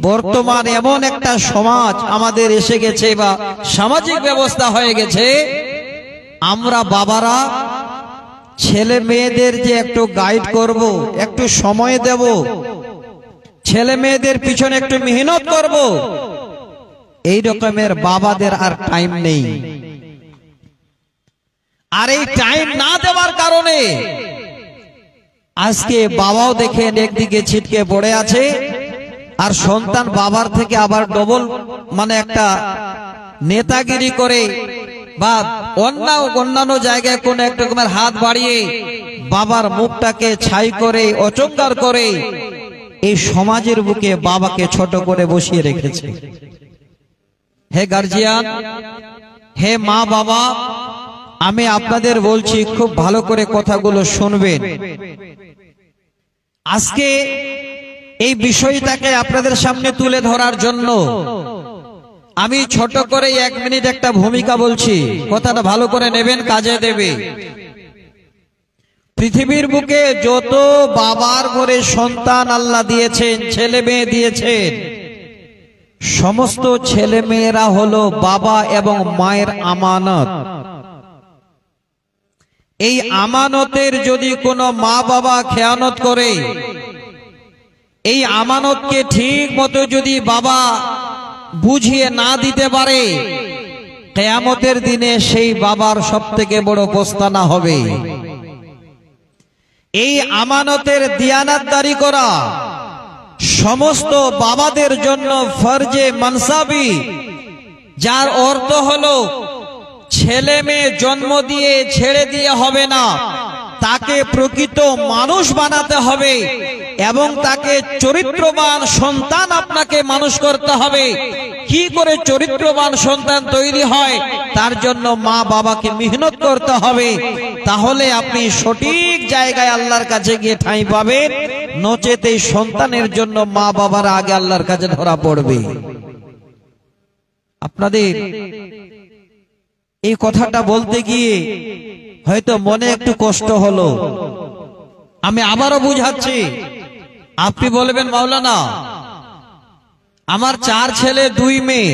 বর্তমান এমন একটা সমাজ আমাদের এসে গেছে বা সামাজিক ব্যবস্থা হয়ে গেছে, আমরা বাবারা ছেলে মেয়েদের যে একটু গাইড করব, একটু সময় দেব, ছেলে মেয়েদের পিছনে একটু মেহনত করব, এই রকমের বাবাদের আর টাইম নেই। আর এই টাইম না দেওয়ার কারণে আজকে বাবাও দেখেন একদিকে ছিটকে পড়ে আছে, আর সন্তান বাবার থেকে আবার ডবল মানে একটা নেতাগিরি করে বা অন্যান্য জায়গায় কোন এক রকমের হাত বাড়িয়ে বাবার মুখটাকে ছাই করে অচঙ্কার করে এই সমাজের বুকে বাবাকে ছোট করে বসিয়ে রেখেছে। হে গার্জিয়ান, হে মা বাবা, আমি আপনাদের বলছি খুব ভালো করে কথাগুলো শুনবেন। আজকে এই বিষয়টাকে আপনাদের সামনে তুলে ধরার জন্য আমি ছোট করে 1 মিনিট একটা ভূমিকা বলছি, কথাটা ভালো করে নেবেন, কাজে দেবে। পৃথিবীর বুকে যত বাবার ঘরে সন্তান আল্লাহ দিয়েছেন, ছেলে মেয়ে দিয়েছেন, সমস্ত ছেলে মেয়েরা হলো বাবা এবং মায়ের আমানত। এই আমানতের যদি কোনো মা বাবা খেয়ানত করে, এই আমানতকে ঠিক মতো যদি বাবা বুঝিয়ে না দিতে পারে, কিয়ামতের দিনে সেই বাবার সবথেকে বড় পস্তানা হবে। এই আমানতের দিয়ানাতদারি করা সমস্ত বাবাদের জন্য ফরজে মানসাবি, যার অর্থ হলো ছেলে মেয়ে জন্ম দিয়ে ছেড়ে দিয়ে হবে না, তাকে প্রকৃত মানুষ বানাতে হবে এবং তাকে চরিত্রবান সন্তান আপনাকে মানুষ করতে হবে। কি করে চরিত্রবান সন্তান তৈরি হয়, তার জন্য মা বাবাকে মেহনত করতে হবে। তাহলে আপনি সঠিক জায়গায় আল্লাহর কাছে গিয়ে ঠাঁই পাবেন, নচেত এই সন্তানের জন্য মা বাবার আগে আল্লাহর কাছে ধরা পড়বে। আপনাদের এই কথাটা বলতে গিয়ে হয়তো মনে একটু কষ্ট হলো, আমি আবারও বুঝাচ্ছি। আপনি বলবেন, মাওলানা আমার 4 ছেলে 2 মেয়ে,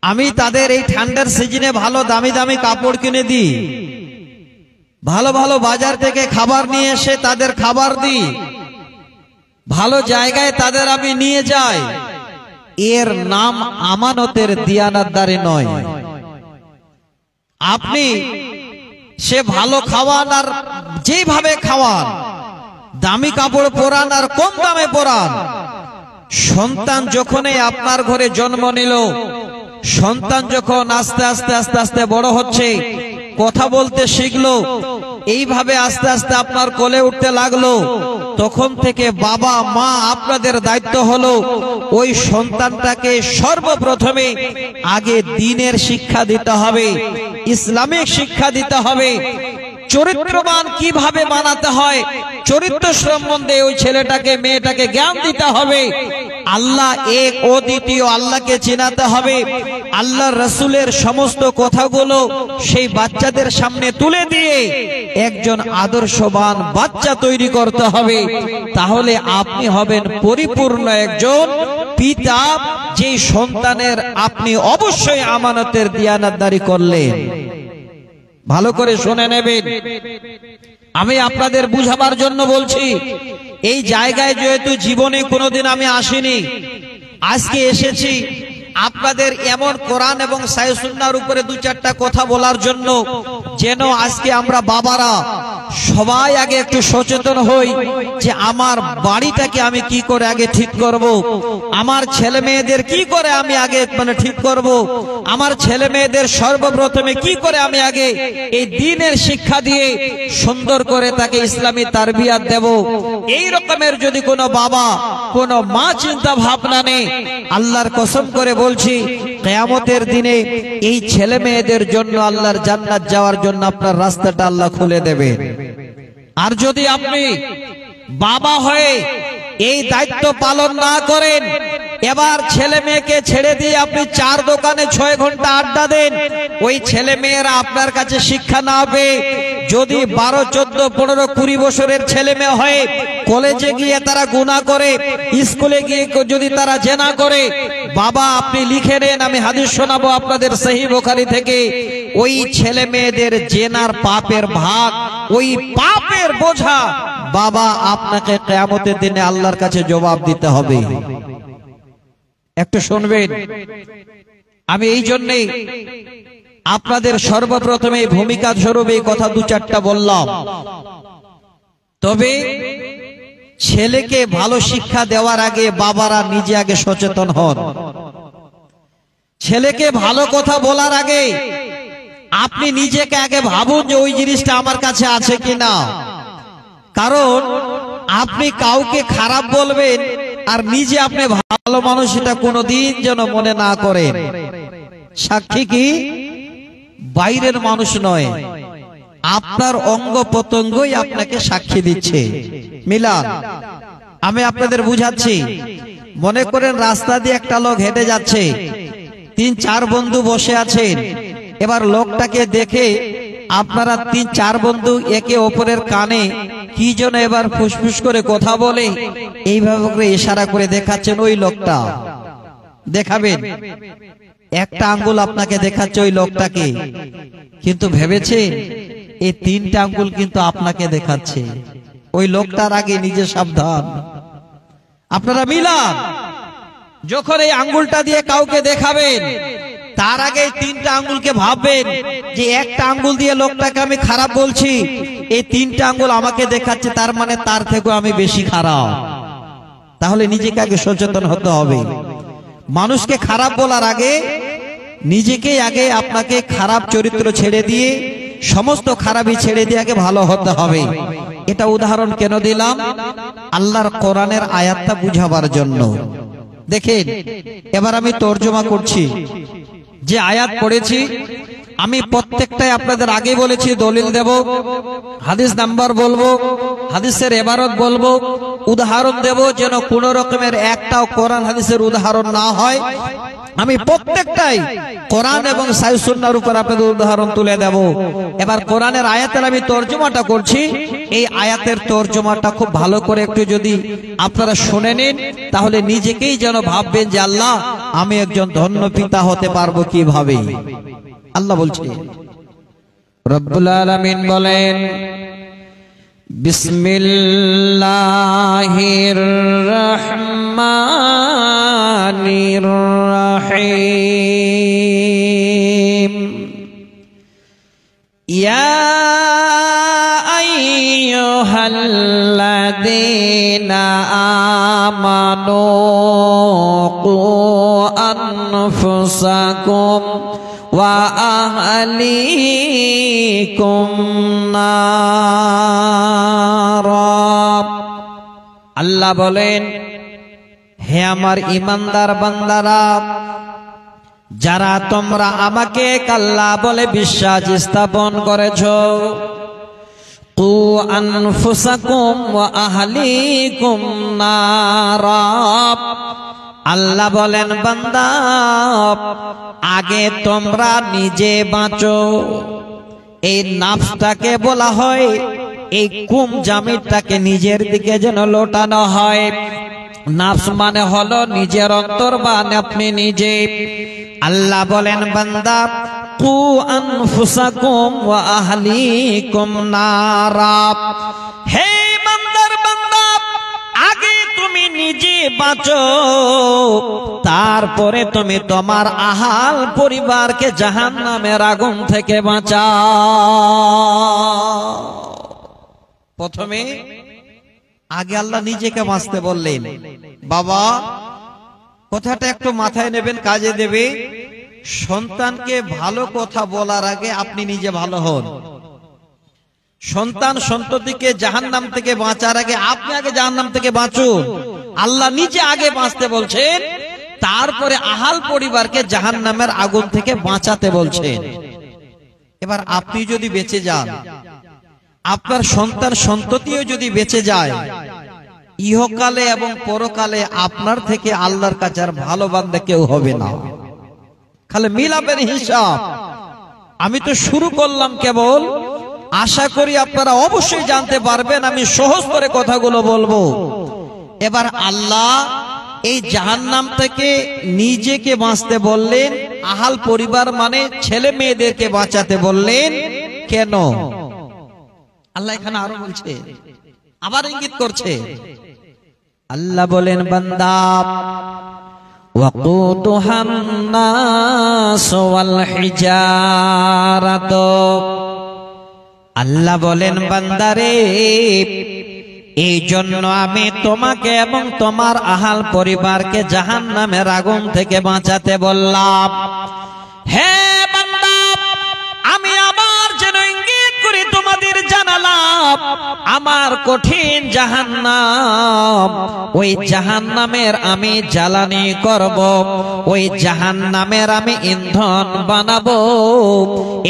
আমি তাদের এই ঠান্ডার সিজনে ভালো দামি দামি কাপড় কিনে দিই, ভালো ভালো বাজার থেকে খাবার নিয়ে এসে তাদের খাবার দিই, ভালো জায়গায় তাদের আমি নিয়ে যাই, এর নাম আমানতের দিয়ানাতদারি নয়। আপনি সে ভালো খাওয়ান আর যেভাবে খাওয়ান, দামি কাপড় পরান আর কম দামে পরান, সন্তান যখনই আপনার ঘরে জন্ম নিল, সন্তান যখন আস্তে আস্তে আস্তে আস্তে বড় হচ্ছে, কথা বলতে শিখলো, এইভাবে আস্তে আস্তে আপনার কোলে উঠতে লাগলো, তখন থেকে বাবা মা আপনাদের দায়িত্ব হলো ওই সন্তানটাকে সর্বপ্রথমে আগে দ্বীনের শিক্ষা দিতে হবে, ইসলামিক শিক্ষা দিতে হবে, চরিত্রবান কিভাবে বানাতে হয় চরিত্র সম্বন্ধে ওই ছেলেটাকে মেয়েটাকে জ্ঞান দিতে হবে। আল্লাহ এক ও দ্বিতীয়, আল্লাহকে চিনাতে হবে। আল্লাহ রসুলের সমস্ত কথাগুলো সেই বাচ্চাদের সামনে তুলে দিয়ে একজন আদর্শবান বাচ্চা তৈরি করতে হবে। তাহলে আপনি হবেন পরিপূর্ণ একজন পিতা, যেই সন্তানের আপনি অবশ্যই আমানতের দিয়ানাতদারি করলেন। ভালো করে শুনে নেবেন, আমি আপনাদের বুঝাবার জন্য বলছি। এই জায়গায় যেহেতু জীবনে কোনোদিন আমি আসিনি, আজকে এসেছি আপনাদের এমন কোরআন এবং সহিহ সুন্নাহর উপরে 2-4টা কথা বলার জন্য, যেন আজকে আমরা বাবারা সবাই আগে একটু সচেতন হই যে আমার বাড়িটাকে আমি কি করে আগে ঠিক করব, আমার ছেলে মেয়েদের কি করে আমি আগে ঠিক করব, আমার ছেলে মেয়েদের সর্বপ্রথমে কি করে আমি আগে এই দ্বীনের শিক্ষা দিয়ে সুন্দর করে তাকে ইসলামী তারবিয়াত দেব। এই রকমের যদি কোনো বাবা কোনো মা চিন্তা ভাবনা নেই, আল্লাহর কসম করে বলছি কিয়ামতের দিনে এই ছেলে মেয়েদের জন্য আল্লাহর জান্নাত যাওয়ার জন্য আপনার রাস্তাটা আল্লাহ খুলে দেবেন। আর যদি আপনি বাবা হয়ে এই দায়িত্ব পালন না করেন, এবার ছেলে মেয়েকে ছেড়ে দিয়ে আপনি 4 দোকানে 6 ঘন্টা আড্ডা দেন, ওই ছেলে মেয়েরা আপনার কাছে শিক্ষা না পেয়ে যদি 12, 14, 15, 20 বছরের ছেলে মেয়ে হয়ে কলেজে গিয়ে তারা গুনাহ করে, স্কুলে গিয়ে যদি তারা জেনা করে, বাবা আপনি লিখে নেন, আমি হাদিস শোনাবো আপনাদের সহিহ বুখারী থেকে, ওই ছেলে মেয়েদের জেনার পাপের ভাগ, ওই পাপের বোঝা বাবা আপনাকে কিয়ামতের দিনে আল্লাহর কাছে জবাব দিতে হবে। একটু শুনবেন, আমি এই জন্যই আপনাদের সর্বপ্রথমে ভূমিকা স্বরূপ এই কথা দু চারটা বললাম। তবে ছেলেকে ভালো শিক্ষা দেওয়ার আগে বাবারা নিজে আগে সচেতন হন। ছেলেকে ভালো কথা বলার আগে আপনি নিজেকে আগে ভাবুন যে ওই জিনিসটা আমার কাছে আছে কিনা। কারণ আপনি কাউকে খারাপ বলবেন আর নিজে আপনি ভালো মানুষ, এটা কোনোদিন যেন মনে না করেন। সাক্ষী কি? বাইরের মানুষ নয়, আপনার অঙ্গ প্রত্যঙ্গই আপনাকে সাক্ষী দিচ্ছে। মিলান, আমি আপনাদের বুঝাচ্ছি। মনে করেন রাস্তা দিয়ে একটা লোক হেঁটে যাচ্ছে, 3-4 বন্ধু বসে আছেন। এবার লোকটাকে দেখে আপনারা 3-4 বন্ধু একে অপরের কানে কি যেন এবার ফুসফুস করে কথা বলে এইভাবে করে ইশারা করে দেখাচ্ছেন ওই লোকটা। দেখাবেন, একটা আঙ্গুল আপনাকে দেখাচ্ছে ওই লোকটাকে, কিন্তু ভেবেছে এই 3টা আঙ্গুল কিন্তু আপনাকে দেখাচ্ছে। ওই লোকটার আগে নিজে সাবধান। আপনারা মিলান, যখন এই আঙ্গুলটা দিয়ে কাউকে দেখাবেন তার আগে 3টা আঙ্গুলকে ভাববেন যে একটা আঙ্গুল দিয়ে লোকটাকে আমি খারাপ বলছি, এই 3টা আঙ্গুল আমাকে দেখাচ্ছে, তার মানে তার থেকে আমি বেশি খারাপ। তাহলে নিজেকে আগে সচেতন হতে হবে। মানুষকে খারাপ বলার আগে নিজেকেই আগে আপনাকে খারাপ চরিত্র ছেড়ে দিয়ে সমস্ত খারাপই ছেড়ে দিয়ে আগে ভালো হতে হবে। এটা উদাহরণ কেন দিলাম? আল্লাহর কোরআনের আয়াতটা বুঝাবার জন্য। দেখেন, এবার আমি তর্জমা করছি। যে আয়াত পড়েছি আমি প্রত্যেকটাই আপনাদের আগে বলেছি, দলিল দেব, হাদিস নাম্বার বলবো, হাদিসের ইবারত বলবো, উদাহরণ দেব, যেন কোন রকমের একটাও কোরআন হাদিসের উদাহরণ না হয়। আমি প্রত্যেকটাই কোরআন এবং সহিহ সুন্নাহর উপর আপনাদের উদাহরণ তুলে দেব। এবার কোরআনের আয়াতের আমি তর্জমাটা করছি। এই আয়াতের তর্জমাটা খুব ভালো করে একটু যদি আপনারা শুনে নেন, তাহলে নিজেকেই যেন ভাববেন যে আল্লাহ, আমি একজন ধন্য পিতা হতে পারবো কিভাবে। আল্লাহ বলছে, রব্বুল আলামিন বলেন, বিসমিল্লাহির রহমানির রহিম। ইয়া আইয়ুহাল্লাযীনা আমানু কু আনফুসাকুম ওয়া আহলিকুম নারা। আল্লাহ বলেন, হে আমার ঈমানদার বান্দারা, যারা তোমরা আমাকে আল্লাহ বলে বিশ্বাস স্থাপন করেছো, কু আনফুসাকুম ওয়া আহলিকুম নারা। আল্লাহ বলেন, বান্দা, আগে তোমরা নিজে বাঁচো। এই নাফসটাকে বলা হয়, এই কুম জামিরটাকে নিজের দিকে যেন লোটানো হয়। নাফস মানে হলো নিজের অন্তর্বান, আপনি নিজে। আল্লাহ বলেন, বান্দা, কু আনফুসাকুম ওয়া আহলিকুম নারা। হে বান্দার বান্দা, আগে তুমি নিজে বাঁচো, তারপরে তুমি তোমার আহাল পরিবারকে জাহান্নামের আগুন থেকে বাঁচাও। প্রথমে আগে আল্লাহ নিজেকে বাঁচতে বললেন। বাবা, কথাটা একটু মাথায় নেবেন, কাজে দেবে। সন্তানকে ভালো কথা বলার আগে আপনি নিজে ভালো হন। সন্তান সন্ততিকে জাহান্নাম থেকে বাঁচার আগে আপনি আগে জাহান্নাম থেকে বাঁচুন। আল্লাহ নিজে আগে বাঁচতে বলছেন, তারপরে আহাল পরিবারকে জাহান্নামের আগুন থেকে বাঁচাতে বলছেন। এবার আপনি যদি বেঁচে যান, আপনার সন্তান সন্ততিও যদি বেঁচে যায়, ইহকালে এবং পরকালে আপনার থেকে আল্লাহর কাছে আর ভালো বান্দা কেউ হবে না। খালি মিলাবেন হিসাব। আমি তো শুরু করলাম কেবল আশা করি আপনারা অবশ্যই জানতে পারবেন। আমি সহজ করে কথাগুলো বলবো। এবার আল্লাহ এই জাহান্নাম থেকে নিজেকে বাঁচতে বললেন, আহাল পরিবার মানে ছেলে মেয়েদেরকে বাঁচাতে বললেন কেন? আল্লাহ এখানে আরো বলছে, আবার ইঙ্গিত করছে। আল্লাহ বলেন, বান্দা ওয়াকুদুহান নাস ওয়াল হিজারাত, আল্লাহ বলেন বান্দারে এই জন্য আমি তোমাকে এবং তোমার আহাল পরিবারকে জাহান্নামের আগুন থেকে বাঁচাতে বললাম। হে বান্দা, আমি আবার যেন ইঙ্গিত করে তোমাদের জানালাম আমার কঠিন জাহান্নাম, ওই জাহান্নামের আমি জ্বালানি করব, ওই জাহান্নামের আমি ইন্ধন বানাবো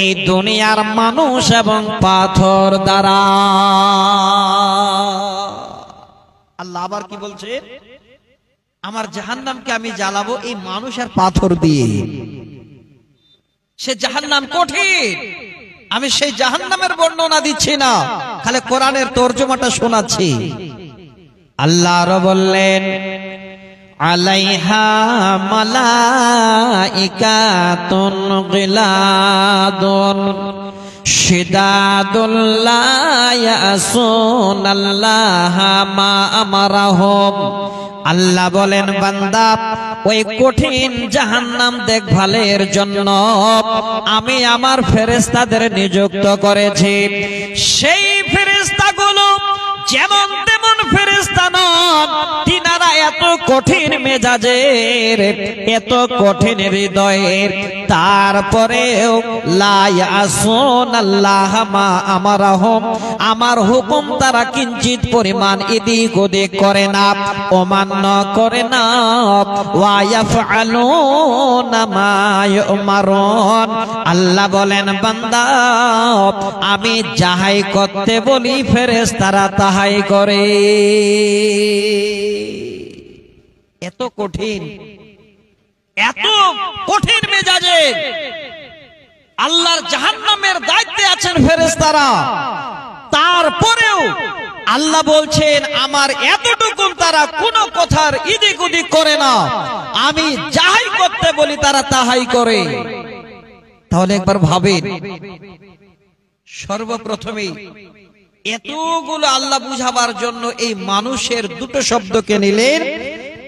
এই দুনিয়ার মানুষ এবং পাথর দ্বারা। আল্লাহ আবার কি বলছে? আমার জাহান্নামকে আমি জ্বালাবো এই মানুষ আর পাথর দিয়ে। সে জাহান্নাম কঠিন, আমি সেই জাহান্নামের বর্ণনা দিচ্ছি না, খালি কোরআনের তর্জমাটা শোনাচ্ছি। আল্লাহ আরো বললেন, আলাইহা মালাইকাতুন গিলাদুন শিদাদুল লা ইয়াসুনাল্লাহা মা আমারাহুম। আল্লাহ বলেন বান্দা, ওই কঠিন জাহান্নাম দেখভালের জন্য আমি আমার ফেরেশতাদের নিযুক্ত করেছি। সেই ফেরেশতাগুলো যেমন তেমন ফেরেশতা নন, তিনারা এত কঠিন মেজাজের, এত কঠিন হৃদয়ের, তারপরেও লা ইয়াসুনাল্লাহা মা আমারাহুম, আমার হুকুম তারা কিঞ্চিত পরিমাণ এদিক ওদিক করে না, অমান্য করে না। ওয়া ইয়াফআলুনা মা ইউমারুন, আল্লাহ বলেন বান্দা আমি যাহাই করতে বলি ফেরেশতারা তাহাই করে। এত কঠিন, এত কঠিন মেজাজে আল্লাহর জাহান্নামের দায়িত্বে আছেন ফেরেশতারা, তারপরেও আল্লাহ বলছেন আমার এতটুকু তারা কোনো কথার ইদিক উদিক করে না, আমি যাহাই করতে বলি তারা তাহাই করে। তাহলে একবার ভাবেন, সর্বপ্রথমেই এতগুলো আল্লাহ বুঝাবার জন্য এই মানুষের দুটো শব্দকে নিলেন,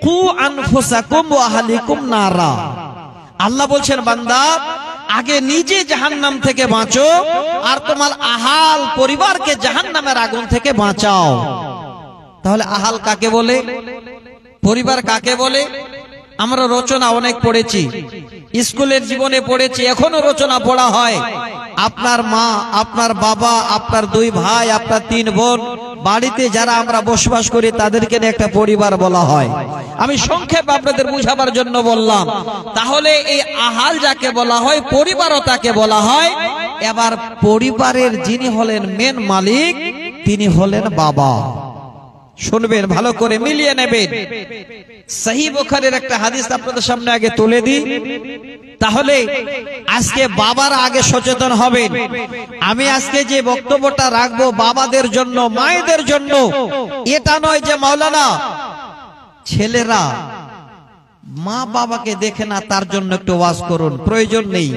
কু আনফুসাকুম ওয়া আহলিকুম নারা। আল্লাহ বলছেন বান্দা আগে নিজে জাহান্নাম থেকে বাঁচো আর তোমার আহাল পরিবারকে জাহান্নামের আগুন থেকে বাঁচাও। তাহলে আহাল কাকে বলে, পরিবার কাকে বলে? আমরা রচনা অনেক পড়েছি, স্কুলের জীবনে পড়েছি, এখনো রচনা পড়া হয়। আপনার মা, আপনার বাবা, আপনার দুই ভাই, আপনার তিন বোন, বাড়িতে যারা আমরা বসবাস করি তাদেরকে নিয়ে একটা পরিবার বলা হয়। আমি সংক্ষেপে আপনাদের বুঝাবার জন্য বললাম। তাহলে এই আহাল যাকে বলা হয়, পরিবারও তাকে বলা হয়। এবার পরিবারের যিনি হলেন মেন মালিক, তিনি হলেন বাবা। শুনবেন, ভালো করে মিলিয়ে নেবেন। সহিহ বুখারীর একটা হাদিস আপনাদের সামনে আগে তুলে দিই, তাহলে আজকে বাবারা আগে সচেতন হবেন। আমি আজকে যে বক্তব্যটা রাখবো বাবাদের জন্য, মায়েদের জন্য, এটা নয় যে মাওলানা ছেলেরা মা বাবাকে দেখে না তার জন্য একটু ওয়াজ করুন, প্রয়োজন নেই।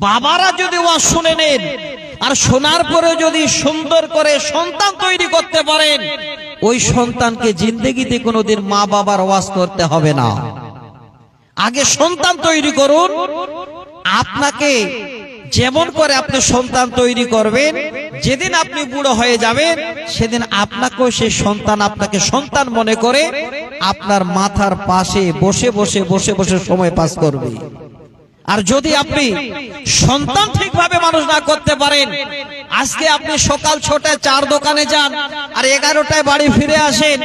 বাবারা যদি ওয়াজ শুনে নেন আর শোনার পরে যদি সুন্দর করে সন্তান তৈরি করতে পারেন, ওই সন্তানকে জিন্দেগিতে কোনোদিন মা বাবার ওয়াজ করতে হবে না। আগে সন্তান তৈরি করুন। আপনাকে যেমন করে আপনি সন্তান তৈরি করবেন, যেদিন আপনি বুড়ো হয়ে যাবেন সেদিন আপনাকেও সেই সন্তান আপনাকে সন্তান মনে করে আপনার মাথার পাশে বসে বসে বসে বসে সময় পাস করবে। আর যদি আপনি সন্তান ঠিকভাবে মানুষ না করতে পারেন, আজকে আপনি সকাল 6টায় চার দোকানে যান আর 11টায় বাড়ি ফিরে আসেন,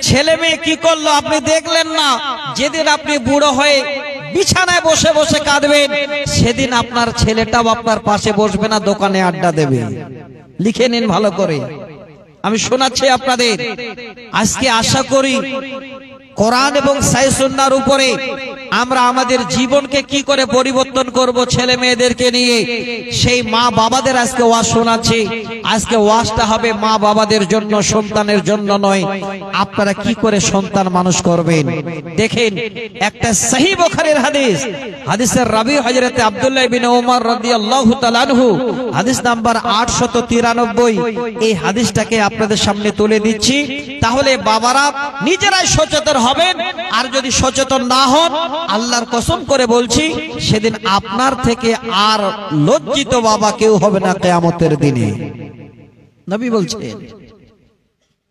ছেলে মেয়ে কি করলো আপনি দেখলেন না। যেদিন আপনি বুড়ো হয়ে বিছানায় বসে বসে কাঁদবেন, সেদিন আপনার ছেলেটাও আপনার পাশে বসবে না, দোকানে আড্ডা দেবে। লিখে নিন ভালো করে, আমি শোনাচ্ছি আপনাদের। আজকে আশা করি কোরআন এবং সহিহ সুন্নাহর উপরে আমরা আমাদের জীবনকে কি করে পরিবর্তন করব ছেলে মেয়েদেরকে নিয়ে, সেই মা বাবাদের আজকে ওয়াজ শোনাচ্ছি। আজকে ওয়াজটা হবে মা বাবাদের জন্য, সন্তানের জন্য নয়। আপনারা কি করে সন্তান মানুষ করবেন দেখেন। একটা সহিহ বুখারীর হাদিস, হাদিসের রাবি হযরত আব্দুল্লাহ ইবনে ওমর রাদিয়াল্লাহু তাআলা আনহু, হাদিস নাম্বার 893। এই হাদিসটাকে আপনাদের সামনে তুলে দিচ্ছি। তাহলে বাবারা নিজেরাই সচেতন হবেন। আর যদি সচেতন না হন, আল্লাহর কসম করে বলছি, সেদিন আপনার থেকে আর লজ্জিত বাবা কেউ হবে না কিয়ামতের দিনে। নবী বলছেন,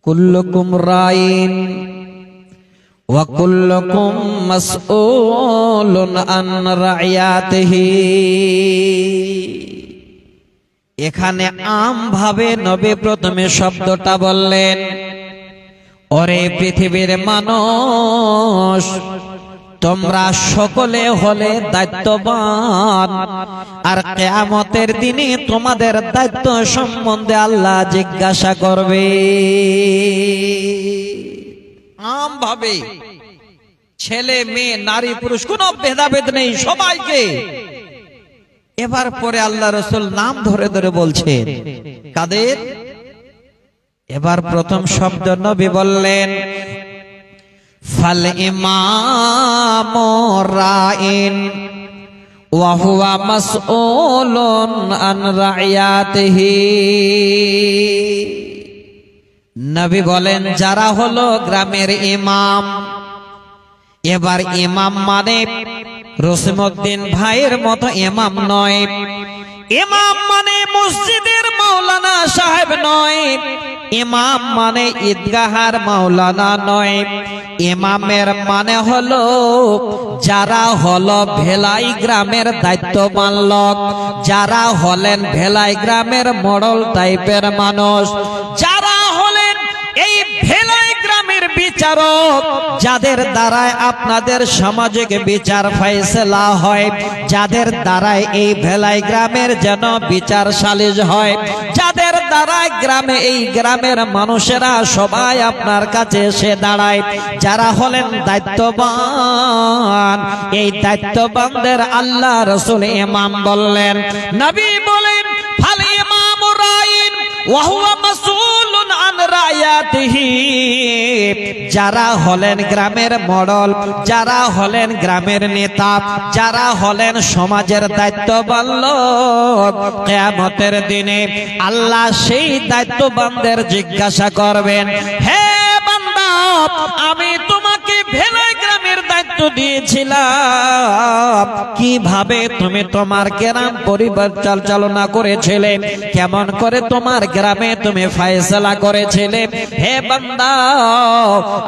কুল্লুকুম রাইন ওয়া কুল্লুকুম মাসউলুন আন রাইয়াতিহি। এখানে আমভাবে নবী প্রথমে শব্দটা বললেন, ওরে পৃথিবীর মানুষ, তোমরা সকলে হলে দায়িত্ববান, আর কিয়ামতের দিনে তোমাদের দায়িত্ব সম্বন্ধে আল্লাহ জিজ্ঞাসা করবে। আমভাবে ছেলে মেয়ে নারী পুরুষ কোনো ভেদাভেদ নেই, সবাইকে। এবার পরে আল্লাহ রাসূল নাম ধরে ধরে বলছেন, কাদের? এবার প্রথম শব্দ নবী বললেন, ফাল ইমামু রাইন ওয়া হুয়া মাসউলুন আন রাইয়াতিহি। নবী বলেন, যারা হলো গ্রামের ইমাম। এবার ইমাম মানে রসিমউদ্দিন ভাইয়ের মতো ইমাম নয়। ইমাম মানে মসজিদের মাওলানা সাহেব নয়। ইমাম মানে ঈদগাহার মাওলানা নয়। ইমামের মানে হলো যারা হলো ভেলাই গ্রামের দায়িত্ববান লোক, যারা হলেন ভেলাই গ্রামের মডেল টাইপের মানুষ, যারা হলেন এই ভেলাই গ্রামের বিচারক, যাদের দ্বারায় আপনাদের সামাজিক বিচার ফয়সালা হয়, যাদের দ্বারায় এই ভেলাই গ্রামের যেন বিচার সালিশ হয়, যাদের দ্বারায় গ্রামে এই গ্রামের মানুষেরা সবাই আপনার কাছে এসে দাঁড়ায়, যারা হলেন দায়িত্ববান, এই দায়িত্ববানদের আল্লাহ রাসূল ইমাম বললেন। নবী বলেন, ফাল ইমামু রাইন ওয়া হুয়া মাসউলুন আন রাইয়াতিহি। যারা হলেন গ্রামের মডেল, যারা হলেন গ্রামের নেতা, যারা হলেন সমাজের দায়িত্ববান লোক, কিয়ামতের দিনে আল্লাহ সেই দায়িত্ববানদের জিজ্ঞাসা করবেন, হে বান্দা, আমি তোমাকে ভেলাই গ্রামের দায়িত্ব দিয়েছিলাম, কিভাবে তুমি তোমার গ্রাম পরিবার চালনা করেছিলে, কেমন করে তোমার গ্রামে তুমি ফয়সালা করেছিলে। হে বান্দা,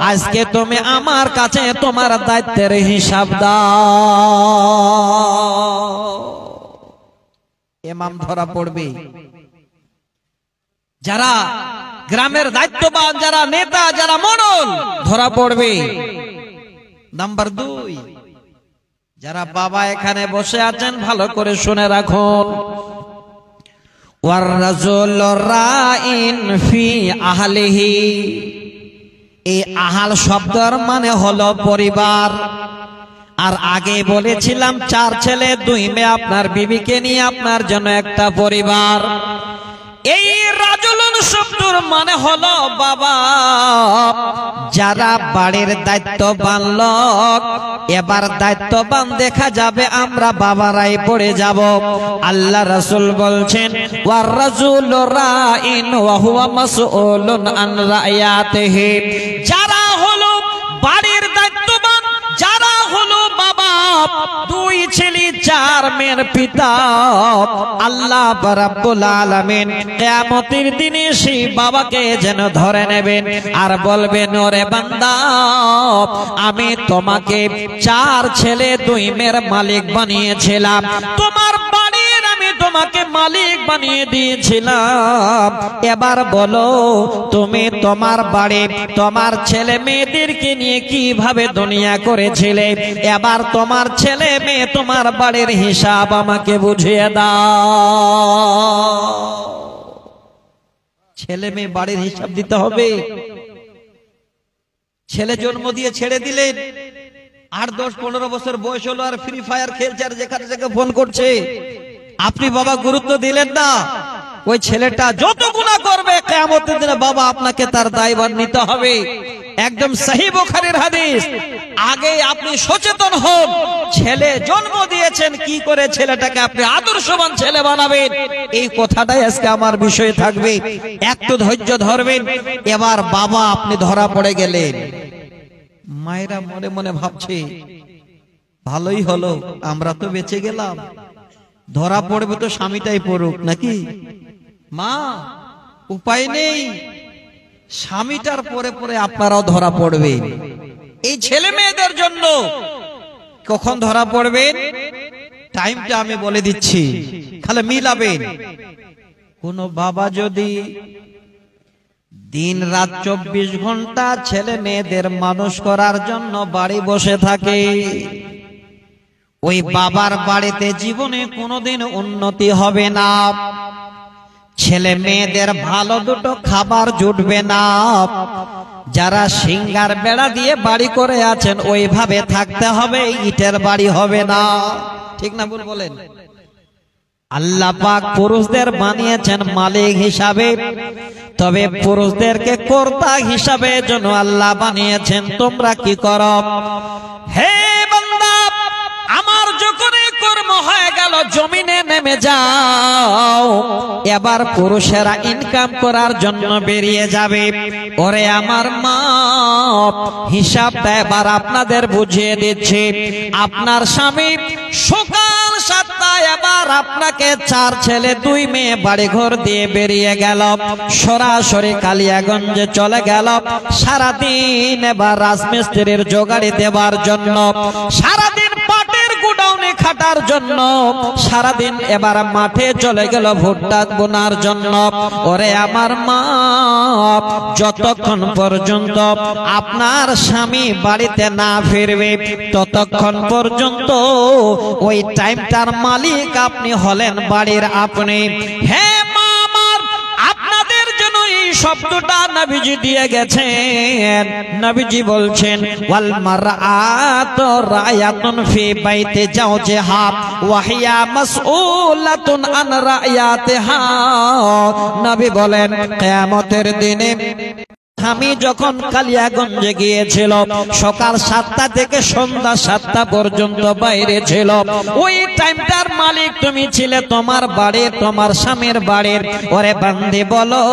আজকে তুমি আমার কাছে তোমার দায়িত্বের হিসাব দাও। ইমাম ধরা পড়বে। যারা গ্রামের দায়িত্ববান, যারা নেতা, যারা মডেল, ধরা পড়বে। নাম্বার 2, যারা বাবা এখানে বসে আছেন ভালো করে শুনে রাখুন, ওয়ার রাজুলু রাইন ফি আহলিহি। এই আহাল শব্দের মানে হলো পরিবার। আর আগে বলেছিলাম 4 ছেলে 2 মেয়ে, আপনার বিবিকে নিয়ে আপনার জন্য একটা পরিবার। এই রাজুলুন শব্দের মানে হলো বাবা, যারা বাড়ির দায়িত্ববান লোক। এবার দায়িত্ববান দেখা যাবে আমরা বাবারাই পড়ে যাব। আল্লাহ রাসূল বলছেন, ওয়ার রাজুলু রাইন ওয়া হুয়া মাসউলুন আন রাইয়াতিহি। যারা হলো বাড়ির দায়িত্ববান, যারা হলো বাবা, 2 ছেলে 4 মেয়ের পিতা, আল্লাহ রাব্বুল আলামিন কিয়ামতের দিনে সেই বাবাকে যেন ধরে নেবেন আর বলবেন, ওরে বান্দা, আমি তোমাকে 4 ছেলে 2 মেয়ের মালিক বানিয়েছিলাম, তোমার বাড়ির আমি তোমাকে মালিক বানিয়ে দিয়েছিলাম। এবার বলো, তুমি তোমার বাড়ি তোমার ছেলে মেয়েদেরকে নিয়ে কিভাবে দুনিয়া করেছিলে? এবার তোমার ছেলে মেয়ে তোমার বাড়ির হিসাব আমাকে বুঝিয়ে দাও। ছেলে মেয়ে বাড়ির হিসাব দিতে হবে। ছেলে জন্ম দিয়ে ছেড়ে দিলেন, 8-10-15 বছর বয়স হলো আর ফ্রি ফায়ার খেলছে আর যেখানে যেখানে ফোন করছে, আপনি বাবা গুরুত্ব দিলেন না। ওই ছেলেটা যত গুনাহ করবে কিয়ামতের দিনে বাবা আপনাকে তার দায়ভার নিতে হবে। একদম সহিহ বুখারীর হাদিস। আগে আপনি সচেতন হন, ছেলে জন্ম দিয়েছেন, কি করে ছেলেটাকে আপনি আদর্শবান ছেলে বানাবেন, এই কথাটাই আজকে আমার বিষয় থাকবে। একটু ধৈর্য ধরবেন। এবার বাবা আপনি ধরা পড়ে গেলেন। মায়েরা মনে মনে ভাবছে ভালোই হলো, আমরা তো বেঁচে গেলাম, ধরা পড়বে তো স্বামীটাই পড়ুক নাকি। মা উপায় নেই, স্বামীটার পরে পরে আপনারাও ধরা পড়বেন। এই ছেলে মেয়েদের জন্য কখন ধরা পড়বেন টাইমটা আমি বলে দিচ্ছি, খালি মিলাবেন। কোন বাবা যদি দিন রাত 24 ঘন্টা ছেলে মেয়েদের মানুষ করার জন্য বাড়ি বসে থাকে, ওই বাবার বাড়িতে জীবনে কোনোদিন উন্নতি হবে না, ছেলে মেয়েদের ভালো দুটো খাবার জুটবে না। যারা সিঙ্গার বেড়া দিয়ে বাড়ি করে আছেন ওইভাবে থাকতে হবে, ইটের বাড়ি হবে না। ঠিক না ভুল বলেন? আল্লাহ পাক পুরুষদের বানিয়েছেন মালিক হিসাবে, তবে পুরুষদেরকে কর্তা হিসাবে জন্য আল্লাহ বানিয়েছেন। তোমরা কি করো? হে বান্দা, আমার যখন কর্ম হয়ে গেল জমিনে নেমে যাও, এবার পুরুষেরা ইনকাম করার জন্য বেরিয়ে যাবে। ওরে আমার মা, হিসাবটা এবার আপনাদের বুঝিয়ে দিচ্ছি। আপনার স্বামী সকাল 7টায় এবার আপনাকে 4 ছেলে 2 মেয়ে বাড়ি ঘর দিয়ে বেরিয়ে গেল, সরাসরি কালিয়াগঞ্জে চলে গেল। সারাদিন এবার রাজমিস্ত্রির জোগাড়ি দেবার জন্য, সারাদিন পাটের গুডাউনে খাটার জন্য, সারাদিন এবার মাঠে চলে গেল ভুট্টা বোনার জন্য। ওরে আমার মা, যতক্ষণ পর্যন্ত আপনার স্বামী বাড়িতে না ফিরবে ততক্ষণ পর্যন্ত ওই টাইমটার মালিক আপনি হলেন বাড়ির আপনি। হ্যাঁ মা আমার, আপনাদের জন্য এই শব্দটা নবীজি দিয়ে গেছেন। নবীজি বলছেন ওয়াল মারআতু রায়াতুন ফি বাইতি জাওজিহা ওয়া হিয়া মাসউলাতুন আন রায়াতিহা। নবী বলেন কিয়ামতের দিনে স্বামী যখন কালিয়াগঞ্জে গিয়েছিল, সকাল 7টা থেকে সন্ধ্যা 7টা পর্যন্ত বাইরে ছিল, ওই টাইমটার মালিক তুমি ছিলে তোমার বাড়ির, তোমার স্বামীর বাড়ির। ওরে বান্দি বলো,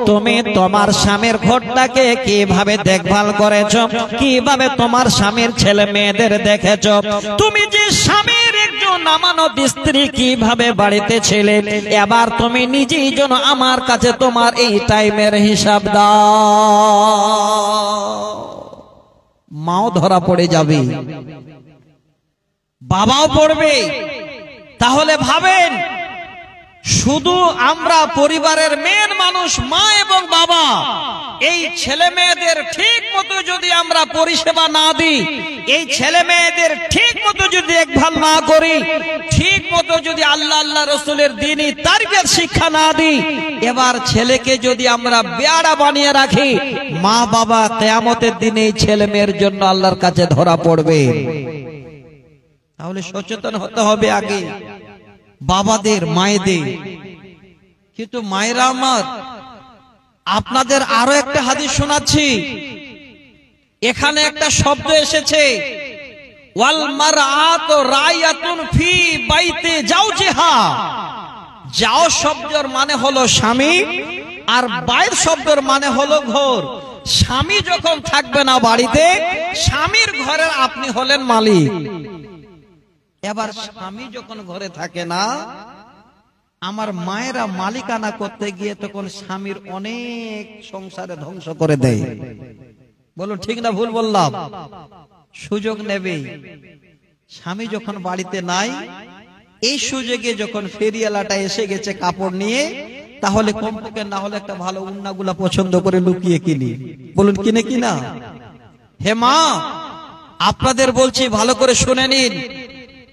তুমি তোমার স্বামীর ঘরটাকে কিভাবে দেখভাল করেছো, কিভাবে তোমার স্বামীর ছেলে মেয়েদের দেখেছো? তুমি যে স্বামীর একজন আমানত স্ত্রী কিভাবে বাড়িতে ছিলে, এবার তুমি নিজেই যেন আমার কাছে তোমার এই টাইমের হিসাব দাও। মাও ধরা পড়ে যাবে, বাবাও পড়বে। তাহলে ভাবেন, শুধু আমরা পরিবারের মেন মানুষ মা এবং বাবা, এই ছেলে মেয়েদের ঠিক মতো যদি আমরা পরিষেবা না দিই, এই ছেলে মেয়েদের ঠিক মতো যদি দেখভাল না করি, ঠিক মতো যদি আল্লাহ আল্লাহ রসুলের দ্বীনি তারবিয়ত শিক্ষা না দিই, এবার ছেলেকে যদি আমরা বেয়াড়া বানিয়ে রাখি, মা বাবা কিয়ামতের দিনে এই ছেলে মেয়ের জন্য আল্লাহর কাছে ধরা পড়বে। তাহলে সচেতন হতে হবে আগে বাবাদের, মায়েদের। কিন্তু মায়েরা আমার, আপনাদের আরো একটা হাদিস শোনাচ্ছি। এখানে একটা শব্দ এসেছে ওয়াল মারআতু রায়াতুন ফি বাইতি জাওজিহা। যাও শব্দের মানে হলো স্বামী, আর বাইর শব্দের মানে হলো ঘর। স্বামী যখন থাকবে না বাড়িতে, স্বামীর ঘরের আপনি হলেন মালিক। এবার স্বামী যখন ঘরে থাকে না, আমার মায়েরা মালিকানা করতে গিয়ে তখন স্বামীর অনেক সংসারে ধ্বংস করে দেয়। বলো ঠিক না ভুল বললাম? সুযোগ নেবে। স্বামী যখন বাড়িতে নাই, এই সুযোগে যখন ফেরিয়ালাটা এসে গেছে কাপড় নিয়ে, তাহলে কমপক্ষে না হলে একটা ভালো উন্নাগুলা পছন্দ করে লুকিয়ে কিনি। বলুন কিনে কিনা? হে মা, আপনাদের বলছি ভালো করে শুনে নিন।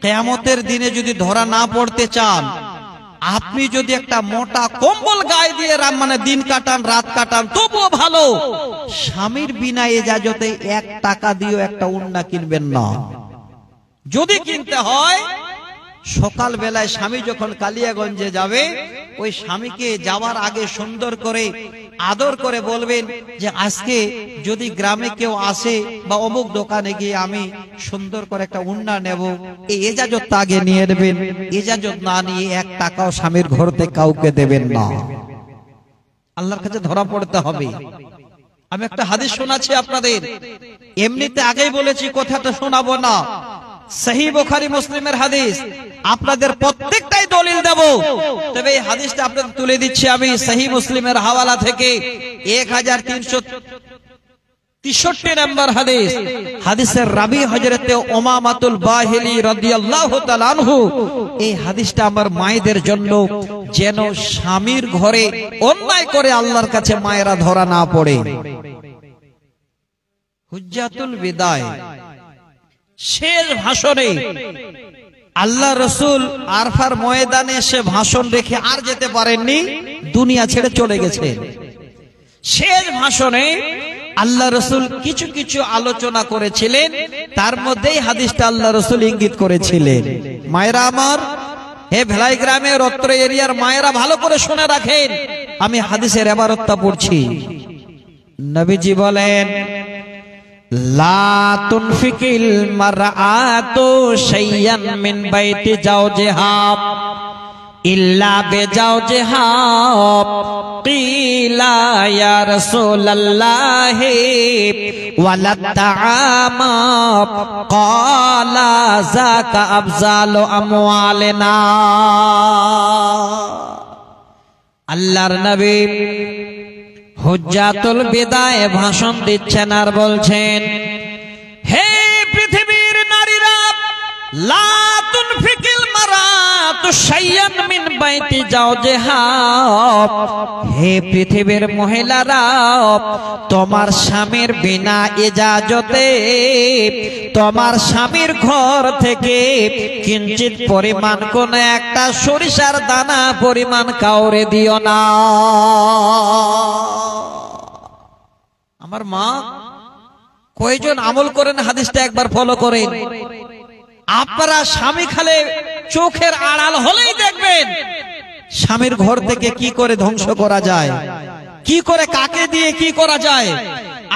কিয়ামতের দিনে যদি ধরা না পড়তে চান, আপনি যদি একটা মোটা কম্বল গায়ে দিয়ে মানে দিন কাটান রাত কাটান তবুও ভালো, স্বামীর বিনা ইজাজতে 1 টাকা দিয়েও একটা উন্না কিনবেন না। যদি কিনতে হয় সকাল বেলায় স্বামী যখন কালিয়াগঞ্জে যাবে, ওই স্বামীকে যাওয়ার আগে সুন্দর করে আদর করে বলবেন যে আজকে যদি গ্রামে কেউ আসে বা অমুক দোকানে গিয়ে আমি সুন্দর করে একটা উন্না নেব, এই ইজাজত আগে নিয়ে নেবেন। ইজাজত না নিয়ে 1 টাকাও স্বামীর ঘর থেকে কাউকে দেবেন না। আল্লাহর কাছে ধরা পড়তে হবে। আমি একটা হাদিস শোনাচ্ছি আপনাদের, এমনিতে আগেই বলেছি কথাটা শোনাবো না, সহিহ বুখারী মুসলিমের হাদিস, আপনাদের প্রত্যেকটাই দলিল দেব, তবে এই হাদিসটা আপনাদের তুলে দিচ্ছি আমি সহিহ মুসলিমের হাওয়ালা থেকে 1363 নম্বর হাদিস। হাদিসের রাবি হযরতে উমামাতুল বাহিলি রাদিয়াল্লাহু তাআলা আনহু। এই হাদিসটা আমার মায়েদের জন্য, যেন স্বামীর ঘরে অন্যায় করে আল্লাহর কাছে মায়েরা ধরা না পড়ে। হুজ্জাতুল বিদায় শেষ ভাষণে আল্লাহ রসুল আরফার ময়দানে এসে ভাষণ রেখে আর যেতে পারেননি, দুনিয়া ছেড়ে চলে গেছেন। শেষ ভাষণে আল্লাহ রসুল কিছু কিছু আলোচনা করেছিলেন, তার মধ্যেই হাদিসটা আল্লাহ রসুল ইঙ্গিত করেছিলেন। মায়েরা আমার, হে ভেলাই গ্রামের অত্র এরিয়ার মায়েরা ভালো করে শুনে রাখেন, আমি হাদিসের ইবারতটা পড়ছি। নবীজি বলেন, লা তুনফিকিল মারআতু শাইয়ান মিন বাইতি জাওজিহা ইল্লা বিজাওজিহা। কিলা ইয়া রাসূলুল্লাহ ওয়ালা তাআমা ক্বালা যাকা আফজালু আমওয়ালিনা। আল্লাহর নবী হুজ্জাতুল বিদায় ভাষণ দিচ্ছেন আর বলছেন, হে পৃথিবীর নারীরা, লা তুনফিকিল মারাতু শাইয়ান মিন বাইতি জাওজিহা। হে পৃথিবীর মহিলারা, তোমার স্বামীর বিনা ইজাজতে তোমার স্বামীর ঘর থেকে কিঞ্চিত পরিমাণ কোন একটা সরিষার দানা পরিমাণ কাউরে দিও না। আমার মা, কয়জন আমল করেন হাদিসটা একবার ফলো করেন। আপনারা স্বামী খালে চোখের আড়াল হলেই দেখবেন স্বামীর ঘর থেকে কি করে ধ্বংস করা যায়, কি করে কাকে দিয়ে কি করা যায়।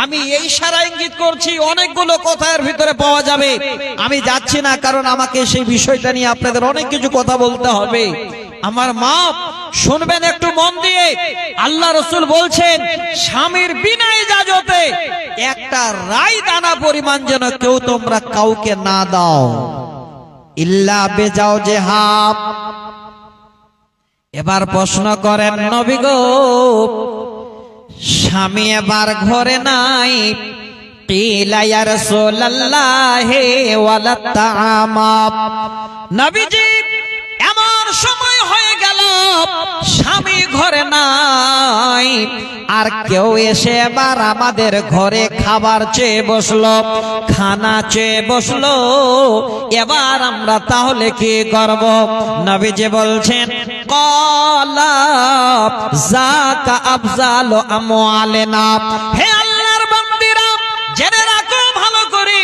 আমি এই ইশারা ইঙ্গিত করছি, অনেকগুলো কথার ভিতরে পাওয়া যাবে, আমি যাচ্ছি না, কারণ আমাকে সেই বিষয়টা নিয়ে আপনাদের অনেক কিছু কথা বলতে হবে। আমার মা শুনবেন একটু মন দিয়ে, আল্লাহ রসুল বলছেন স্বামীর বিনা ইজাজতে একটা রাই দানা পরিমাণ যেন কেউ তোমরা কাউকে না দাও, ইল্লা বিজাওজিহা। এবার প্রশ্ন করেন, নবী গো, স্বামী এবার ঘরে নাই, কিলা ইয়া রাসূলুল্লাহ ওয়ালা তাআমা। নবীজি এমন সময় হয়ে গেল স্বামী ঘরে নাই, আর কেউ এসে এবার আমাদের ঘরে খাবার চেয়ে বসলো, খানা চেয়ে বসলো, এবার আমরা তাহলে কি করব? নবীজি বলছেন, ক্বালা যাকা আফজালু আমওয়ালিনা। হে আল্লাহর বান্দিরা, জেনে রাখো ভালো করে,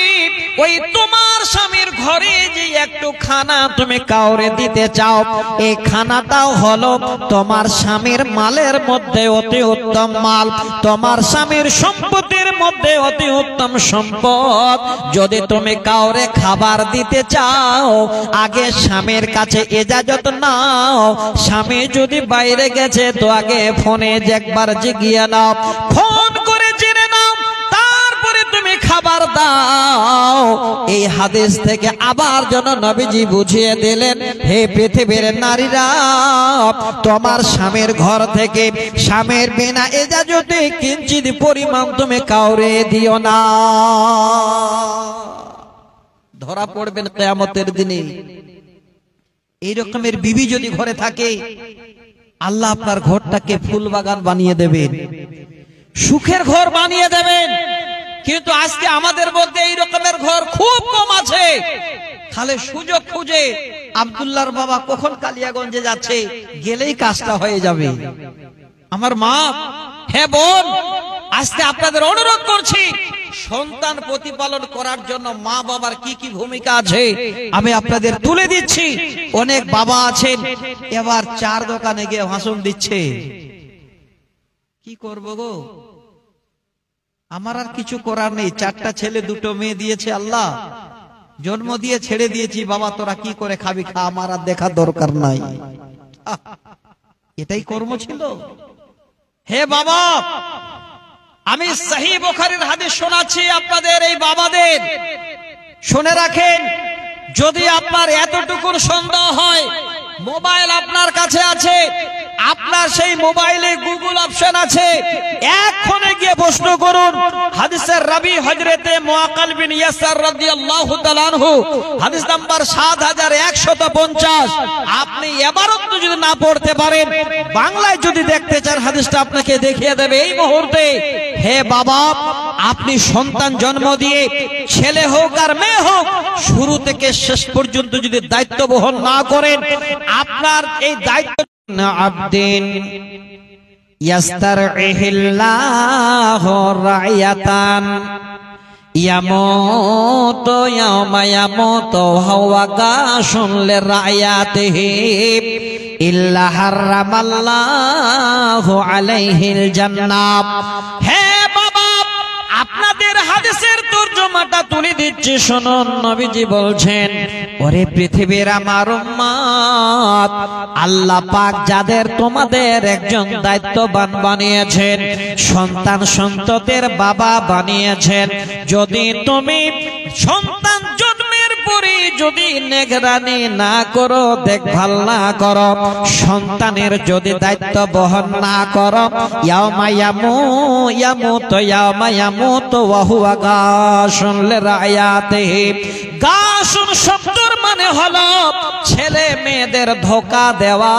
ওই তোমার স্বামীর ঘরে যে একটু খানা তুমি কাউরে দিতে চাও, এই খানাটাও হলো তোমার স্বামীর মালের মধ্যে অতি উত্তম মাল, তোমার স্বামীর সম্পত্তির মধ্যে অতি উত্তম সম্পদ। যদি তুমি কাউরে খাবার দিতে চাও, আগে স্বামীর কাছে ইজাজত নাও। স্বামী যদি বাইরে গেছে তো আগে ফোনে একবার জিগিয়ে নাও, ফোন করে জেনে নাও, তারপরে তুমি খাবার দাও। এই হাদিস থেকে আবার যেন নবীজি বুঝিয়ে দিলেন, হে পৃথিবীর নারীরা, তোমার স্বামীর ঘর থেকে স্বামীর বিনা ইজাজতে কিঞ্চিত পরিমাণ তুমি কাউরে দিও না। ধরা পড়বেন কিয়ামতের দিনে। এই রকমের বিবি যদি ঘরে থাকে, আল্লাহ আপনার ঘরটাকে ফুল বাগান বানিয়ে দেবেন, সুখের ঘর বানিয়ে দেবেন। কিন্তু আজকে আমাদের মধ্যে এই রকমের ঘর খুব কম আছে, খালি সুযোগ খুঁজে আব্দুল্লাহর বাবা কখন কালিয়াগঞ্জে যাচ্ছে, গেলেই কাজটা হয়ে যাবে। আমার মা, হ্যাঁ বোন, আজকে আপনাদের অনুরোধ করছি, সন্তান প্রতিপালন করার জন্য মা বাবার কি কি ভূমিকা আছে আমি আপনাদের তুলে দিচ্ছি। অনেক বাবা আছেন এবার চার দোকানে গিয়ে ভাষণ দিচ্ছে, কি করব গো, আমার আর কিছু করার নেই, চারটা ছেলে দুটো মেয়ে দিয়েছে আল্লাহ, জন্ম দিয়ে ছেড়ে দিয়েছি, বাবা তোরা কি করে খাবি খা, আমার আর দেখার দরকার নাই। এটাই কর্ম ছিল? হে বাবা, আমি সহিহ বুখারীর হাদিস শোনাচ্ছি আপনাদের, এই বাবাদের শুনে রাখেন, যদি আপনার এতটুকুর সন্দেহ হয়, মোবাইল আপনার কাছে আছে, আপনার সেই মোবাইলে গুগল অপশন আছে, এক্ষণে গিয়ে প্রশ্ন করুন হাদিসের রাবি হযরতে মুআক্কাল বিন ইয়াসার রাদিয়াল্লাহু তাআলা আনহু, হাদিস নাম্বার 7150। আপনি ইবারত যদি না পড়তে পারেন, বাংলায় যদি দেখতে চান হাদিসটা আপনাকে দেখিয়ে দেবে এই মুহূর্তে। হে বাবা, আপনি সন্তান জন্ম দিয়ে ছেলে হোক আর মেয়ে হোক, শুরু থেকে শেষ পর্যন্ত যদি দায়িত্ব বহন না করেন, আপনার এই দায়িত্ব আবদিন ইয়াস্তারইহিল্লাহু রাইয়াতান ইয়ামুতু ইয়াওমা ইয়ামুতু হুয়া গাশুন লিরাইয়াতিহি ইল্লা হারামাল্লাহু আলাইহিল জান্নাহ। হে বাবা, আপনাদের হাদিসের তরজমাটা তুলে দিচ্ছি, শুনুন। নবীজি বলছেন, ওরে পৃথিবীর আমার উম্মত, আল্লাহ পাক যাদের তোমাদের একজন দায়িত্ববান বানিয়েছেন, সন্তান সন্ততির বাবা বানিয়েছেন, যদি তুমি সন্তান জন্মের পরে যদি নিগরানি না করো, দেখভাল না করো, সন্তানের যদি দায়িত্ব বহন না করো, ইয়াউমা ইয়ামুতু ওয়া হুয়া গাশুন লিরাইয়াতিহি। গাশুন শব্দের মানে হলো ছেলে মেয়েদের ধোঁকা দেওয়া,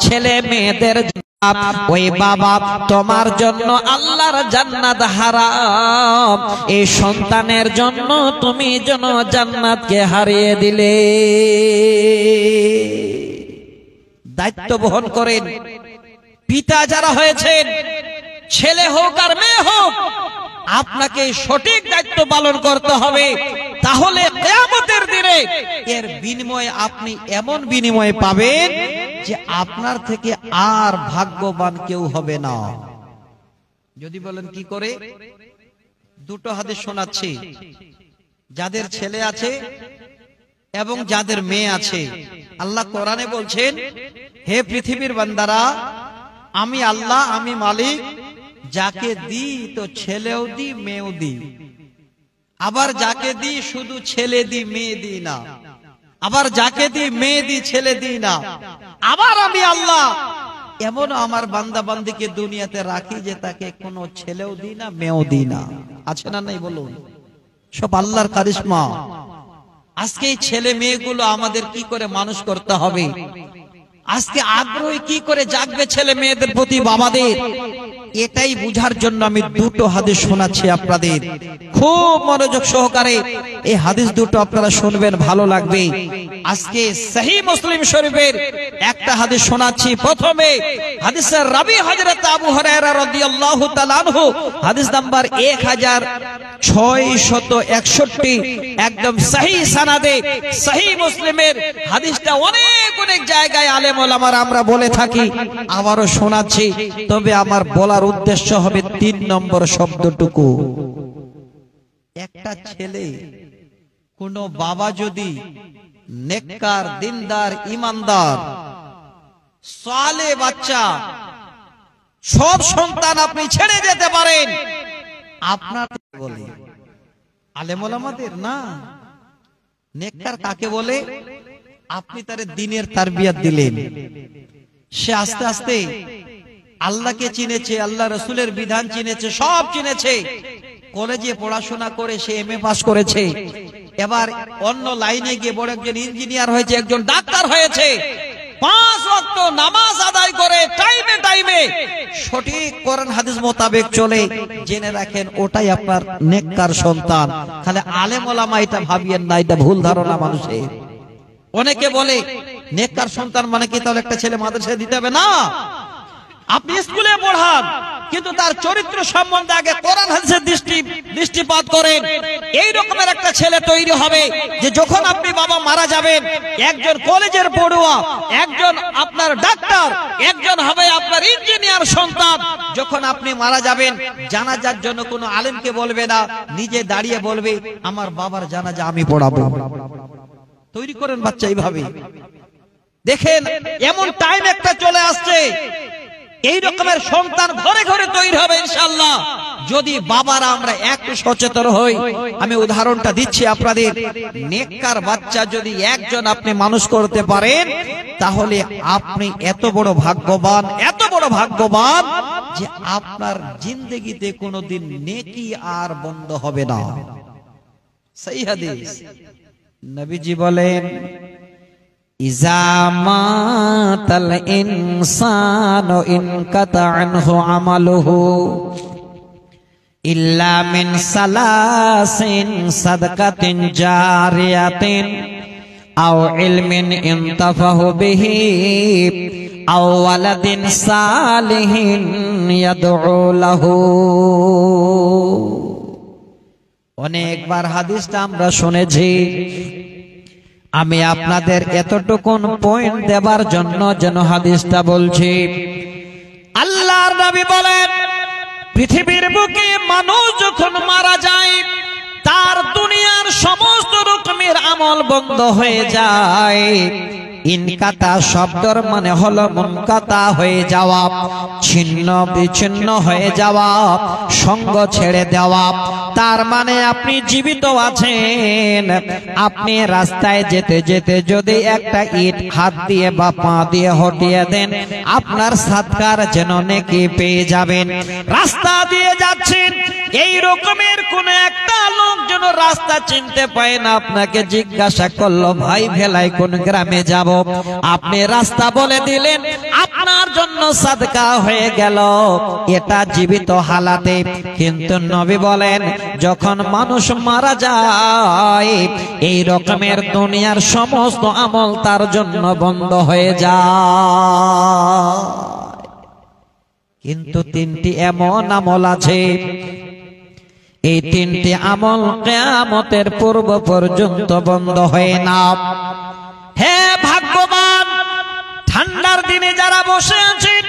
ছেলে মেয়েদের। ওই বাবা, তোমার জন্য আল্লাহর জান্নাত হারাম, এই সন্তানের জন্য তুমি যেন জান্নাতকে হারিয়ে দিলে। দায়িত্ব বহন করেন পিতা যারা হয়েছেন, ছেলে হোক আর মেয়ে হোক, আপনাকে সঠিক দায়িত্ব পালন করতে হবে। তাহলে কিয়ামতের দিনে এর বিনিময়ে আপনি এমন বিনিময় পাবেন যে আপনার থেকে আর ভাগ্যবান কেউ হবে না। যদি বলেন কি করে, দুটো হাদিস শোনাচ্ছি। যাদের ছেলে আছে এবং যাদের মেয়ে আছে, আল্লাহ কোরআনে বলছেন, হে পৃথিবীর বান্দারা, আমি আল্লাহ, আমি মালিক, যাকে দি তো ছেলেও দি মেয়েও দি, আবার যাকে দি শুধু ছেলে দি মেয়ে দি না, আবার যাকে দি মেয়ে দি ছেলে দি না, আবার আমি আল্লাহ এমন আমার বান্দা বান্দিকে দুনিয়াতে রাখি যে তাকে কোনো ছেলেও দি না মেয়েও দি না। আছে না নাই বলুন? সব আল্লাহর কারিশমা। আজকে এই ছেলে মেয়েগুলো আমাদের কি করে মানুষ করতে হবে, আজকে আগ্রহী কি করে জাগবে ছেলে মেয়েদের প্রতি বাবাদের, এটাই বুঝার জন্য আমি দুটো হাদিস শোনাচ্ছি আপনাদের। খুব মনোযোগ সহকারে এই হাদিস দুটো আপনারা শুনবেন, ভালো লাগবে। আজকে সহিহ মুসলিম শরীফের একটা হাদিস শোনাচ্ছি। প্রথমে হাদিসের রাবি হযরত আবু হুরায়রা রাদিয়াল্লাহু তাআলা আনহু, হাদিস নাম্বার 1661, একদম সহিহ সানাদে সহিহ মুসলিমের হাদিসটা অনেক অনেক জায়গায় আলেম ওলামারা আমরা বলে থাকি, আবারও শোনাচ্ছি। তবে আমার বলার উদ্দেশ্য হবে 3 নম্বর শব্দটুকু। একটা ছেলে, কোন বাবা যদি নেককার, দিনদার, ইমানদার, সালেহ বাচ্চা, সব সন্তান আপনি ছেড়ে যেতে পারেন, আপনার বলে আলেম ওলামাদের না। নেককার কাকে বলে? আপনি তার দ্বীনের তারবিয়াত দিলেন, সে আস্তে আস্তে আল্লাহকে চিনেছে, আল্লাহ রাসূলের বিধান চিনেছে, সব চিনেছে। কলেজে পড়াশোনা করে সে এমএ পাস করেছে, এবার অন্য লাইনে গিয়ে বড় একজন ইঞ্জিনিয়ার হয়েছে, একজন ডাক্তার হয়েছে। 5 ওয়াক্ত নামাজ আদায় করে টাইমে টাইমে সঠিক কোরআন হাদিস মোতাবেক চলে। জেনে রাখেন, ওটাই আপনার নেককার সন্তান। খালি আলেম ওলামা এটা ভাবিয়েন না, এটা ভুল ধারণা মানুষের। অনেকে বলে নেককার সন্তান মানে কি তাহলে একটা ছেলে মাদ্রাসায় দিতে হবে? না, আপনি স্কুলে পড়ান, কিন্তু তার চরিত্র সম্বন্ধে আগে কোরআন হাদিসের দৃষ্টিপাত করেন। এই রকমের একটা ছেলে তৈরি হবে যে যখন আপনি বাবা মারা যাবেন, একজন কলেজের পড়ুয়া, একজন আপনার ডাক্তার, একজন হবে আপনার ইঞ্জিনিয়ার সন্তান। যখন আপনি মারা যাবেন, জানাজার জন্য কোনো আলেমকে বলবে না, নিজে দাঁড়িয়ে বলবে আমার বাবার জানাজা আমি পড়াবো। তৈরি করেন বাচ্চা এইভাবে। দেখেন এমন টাইম একটা চলে আসছে, এই রকমের সন্তান ঘরে ঘরে তৈরি হবে ইনশাআল্লাহ, যদি বাবারা আমরা একটু সচেতন হই। আমি উদাহরণটা দিচ্ছি আপনাদের, নেককার বাচ্চা যদি একজন আপনি মানুষ করতে পারেন, তাহলে আপনি এত বড় ভাগ্যবান, এত বড় ভাগ্যবান যে আপনার জিন্দেগিতে কোনোদিন নেকি আর বন্ধ হবে না। সহিহ হাদিস, নবীজি বলেন ইজা মাতাল ইনসানু ইনকাতা আনহু আমালুহু ইল্লা মিন সালাসিন সাদকাতিন জারিয়াতিন আও ইলমিন ইনতাফাহু বিহি আও ওয়ালাদিন সালিহিন ইয়াদউ লাহু। অনেকবার হাদিসটা আমরা শুনেছি, আমি আপনাদের এতটুকুন পয়েন্ট দেবার জন্য যেন হাদিসটা বলছি। আল্লাহর নবী বলেন পৃথিবীর বুকে মানুষ যখন মারা যায়, তার দুনিয়ার সমস্ত রকমের আমল বন্ধ হয়ে যায়। ইনকাতা শব্দর মানে হলো মুনকাতা হয়ে যাওয়া, ছিন্ন বিচ্ছিন্ন হয়ে যাওয়া, সঙ্গ ছেড়ে দেওয়া। তার মানে আপনি জীবিত আছেন, আপনি রাস্তায় যেতে যেতে যদি একটা ইট হাত দিয়ে বা পা দিয়ে হটিয়ে দেন, আপনার সাদকার যেন নেকি পেয়ে যাবেন। রাস্তা দিয়ে যাচ্ছেন, এই রকমের কোন একটা লোক যেন রাস্তা চিনতে পায় না, আপনাকে জিজ্ঞাসা করলো ভাই ভেলাই কোন গ্রামে যাব, আপনি রাস্তা বলে দিলেন, আপনার জন্য সাদকা হয়ে গেল। এটা জীবিত হালাতে। কিন্তু নবী বলেন যখন মানুষ মারা যায়, এই রকমের দুনিয়ার সমস্ত আমল তার জন্য বন্ধ হয়ে যায়। কিন্তু তিনটি এমন আমল আছে, এই তিনটি আমল কিয়ামতের পূর্ব পর্যন্ত বন্ধ হয় না। হে ভাগ্যবান, ঠান্ডার দিনে যারা বসে আছেন,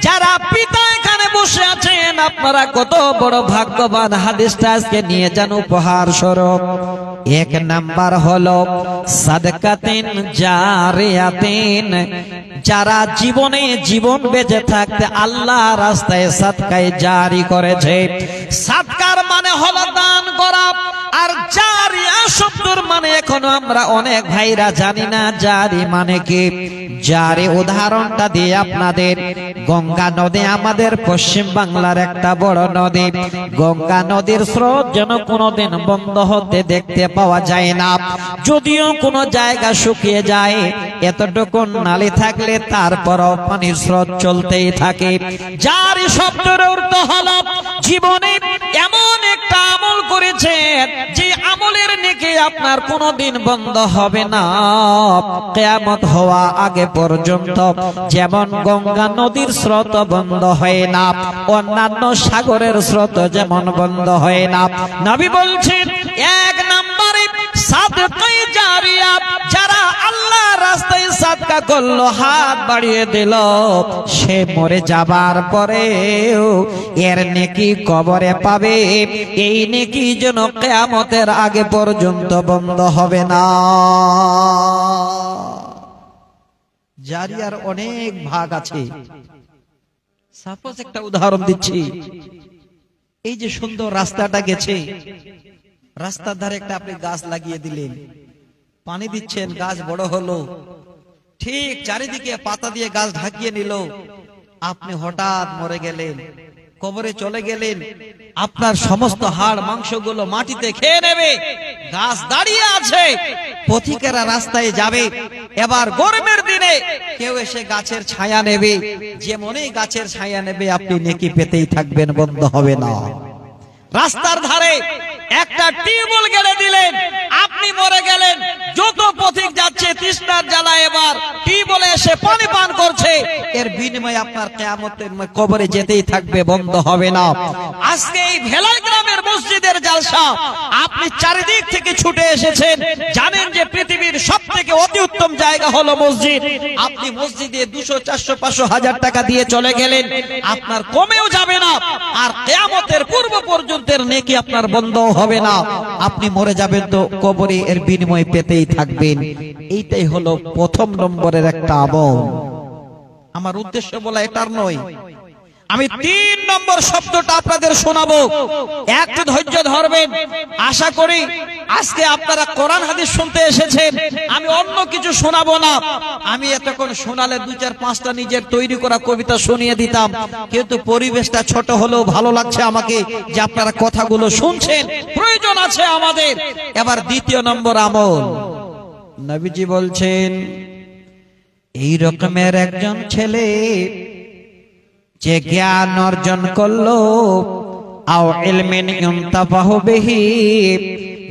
যারা পিতা এখানে বসে আছেন, আপনারা কত বড় ভাগ্যবান। হাদিসটা আজকে নিয়ে যান উপহার স্বরূপ। এক নাম্বার হলো সাদকাতিন জারিয়াতিন, যারা জীবনে জীবন বেঁচে থাকতে আল্লাহ রাস্তায় সাদকায় জারি করেছে। সাদকার মানে হলো দান করা, আর জারিয়া শব্দর মানে এখনো আমরা অনেক ভাইরা জানি না জারি মানে কি। জারি উদাহরণটা দিয়ে আপনাদের, গঙ্গা নদী আমাদের পশ্চিম বাংলার একটা বড় নদী। গঙ্গা নদীর স্রোত যেন কোনোদিন বন্ধ হতে দেখতে পাওয়া যায় না। যদিও কোনো জায়গা শুকিয়ে যায়, এতটুকু নালী থাকলে তারপরও পানির স্রোত চলতেই থাকে। জারি শব্দের অর্থ হলো জীবনে এমন একটা আমল করেছেন যে আমলের নেকি আপনার কোনোদিন বন্ধ হবে না কিয়ামত হওয়া আগে পর্যন্ত। যেমন গঙ্গা নদীর স্রোত বন্ধ হয় না, অন্যান্য সাগরের স্রোত যেমন বন্ধ হয় না। নবী বলছেন এক নম্বরে সাদকায়ে জারিয়া, যারা আল্লাহ রাস্তায় সাদকা করলো, হাত বাড়িয়ে দিল, সে মরে যাবার পরেও এর নেকি কবরে পাবে। এই নেকি যেন কিয়ামতের আগে পর্যন্ত বন্ধ হবে না। জারিয়ার অনেক ভাগ আছে। সাপোজ একটা উদাহরণ দিচ্ছি, এই যে সুন্দর রাস্তাটা গেছে, রাস্তার ধারে একটা আপনি গাছ লাগিয়ে দিলেন, পানি দিচ্ছেন, গাছ বড় হলো, ঠিক চারিদিকে পাতা দিয়ে গাছ ঢাকিয়ে নিল, আপনি হঠাৎ মরে গেলেন, কবরে চলে গেলেন, আপনার সমস্ত হাড় মাংসগুলো মাটিতে খেয়ে নেবে। গাছ দাঁড়িয়ে আছে, পথিকেরা রাস্তায় যাবে, এবার গরমের দিনে কেউ এসে গাছের ছায়া নেবে, যেমনই গাছের ছায়া নেবে আপনি নেকি পেতেই থাকবেন, বন্ধ হবে না। রাস্তার ধারে একটা টিউবওয়েল গেড়ে দিলেন, আপনি মরে গেলেন, যত পথিক যাচ্ছে তৃষ্ণা বিনিময়ে আপনার কিয়ামতের কবরে যেতেই থাকবে, বন্ধ হবে না। আজকে এই ভেলাই গ্রামের মসজিদের জালসা, আপনি চারিদিক থেকে ছুটে এসেছেন, জানেন যে পৃথিবীর সবথেকে অতি উত্তম জায়গা হলো মসজিদ। আপনি মসজিদে 200, 400, 500, 1000 টাকা দিয়ে চলে গেলেন, আপনার কমেও যাবে না, আর কিয়ামতের পূর্ব পর্যন্তের নেকি আপনার বন্ধ হবে না। আপনি মরে যাবেন তো কবরে এর বিনিময় পেতেই থাকবেন। এইটাই হলো প্রথম নম্বরের একটা আমল। আমার উদ্দেশ্য বলা এটার নয়। আমি 3 নম্বর শব্দটা আপনাদের শোনাবো, একটু ধৈর্য ধরবেন। আশা করি আজকে আপনারা কোরআন হাদিস শুনতে এসেছেন, আমি অন্য কিছু শোনাবো না। আমি এতক্ষণ শোনালে 2, 4, 5টা নিজের তৈরি করা কবিতা শুনিয়ে দিতাম, কিন্তু পরিবেশটা ছোট হলেও ভালো লাগছে আমাকে যে আপনারা কথাগুলো শুনছেন, প্রয়োজন আছে আমাদের। এবার 2 নম্বর আমল, নবীজি বলছেন এই রকমের একজন ছেলে যে জ্ঞান অর্জন করলো, আও ইলমিন ইউনতাফাহু বিহি,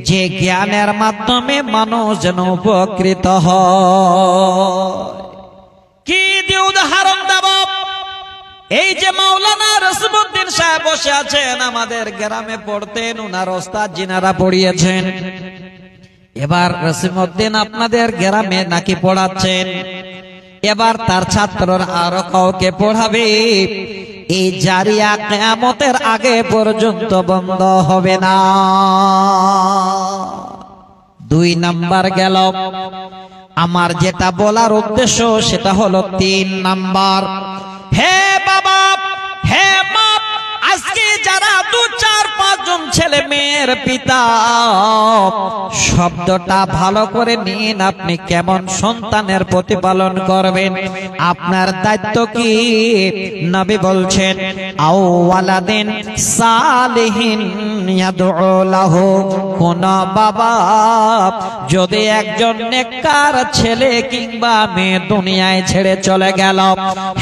যে জ্ঞানের মাধ্যমে মানুষ যেন উপকৃত হয়। কি দিয়ে উদাহরণ দেব? এই যে মাওলানা রসিমউদ্দিন সাহেব বসে আছেন, আমাদের গ্রামে পড়তেন, উনার ওস্তাদ জিনারা পড়িয়েছেন। এবার রসিমউদ্দিন আপনাদের গ্রামে নাকি পড়াচ্ছেন, এবার তার ছাত্ররা আরো কাউকে পড়াবে। এই জারিয়া কিয়ামতের আগে পর্যন্ত বন্ধ হবে না। 2 নাম্বার গেল। আমার যেটা বলার উদ্দেশ্য সেটা হলো 3 নাম্বার। হে বাবা, হে মা, আজকে যারা 2, 4, 5 জন ছেলে মেয়ের পিতা, শব্দটা ভালো করে নিন। আপনি কেমন সন্তানের প্রতিপালন করবেন, আপনার দায়িত্ব কি? নবী বলছেন আও ওয়ালাদিন সালিহিন ইয়াদউ লাহু, কোন বাবা যদি একজন নেককার ছেলে কিংবা মেয়ে দুনিয়ায় ছেড়ে চলে গেল,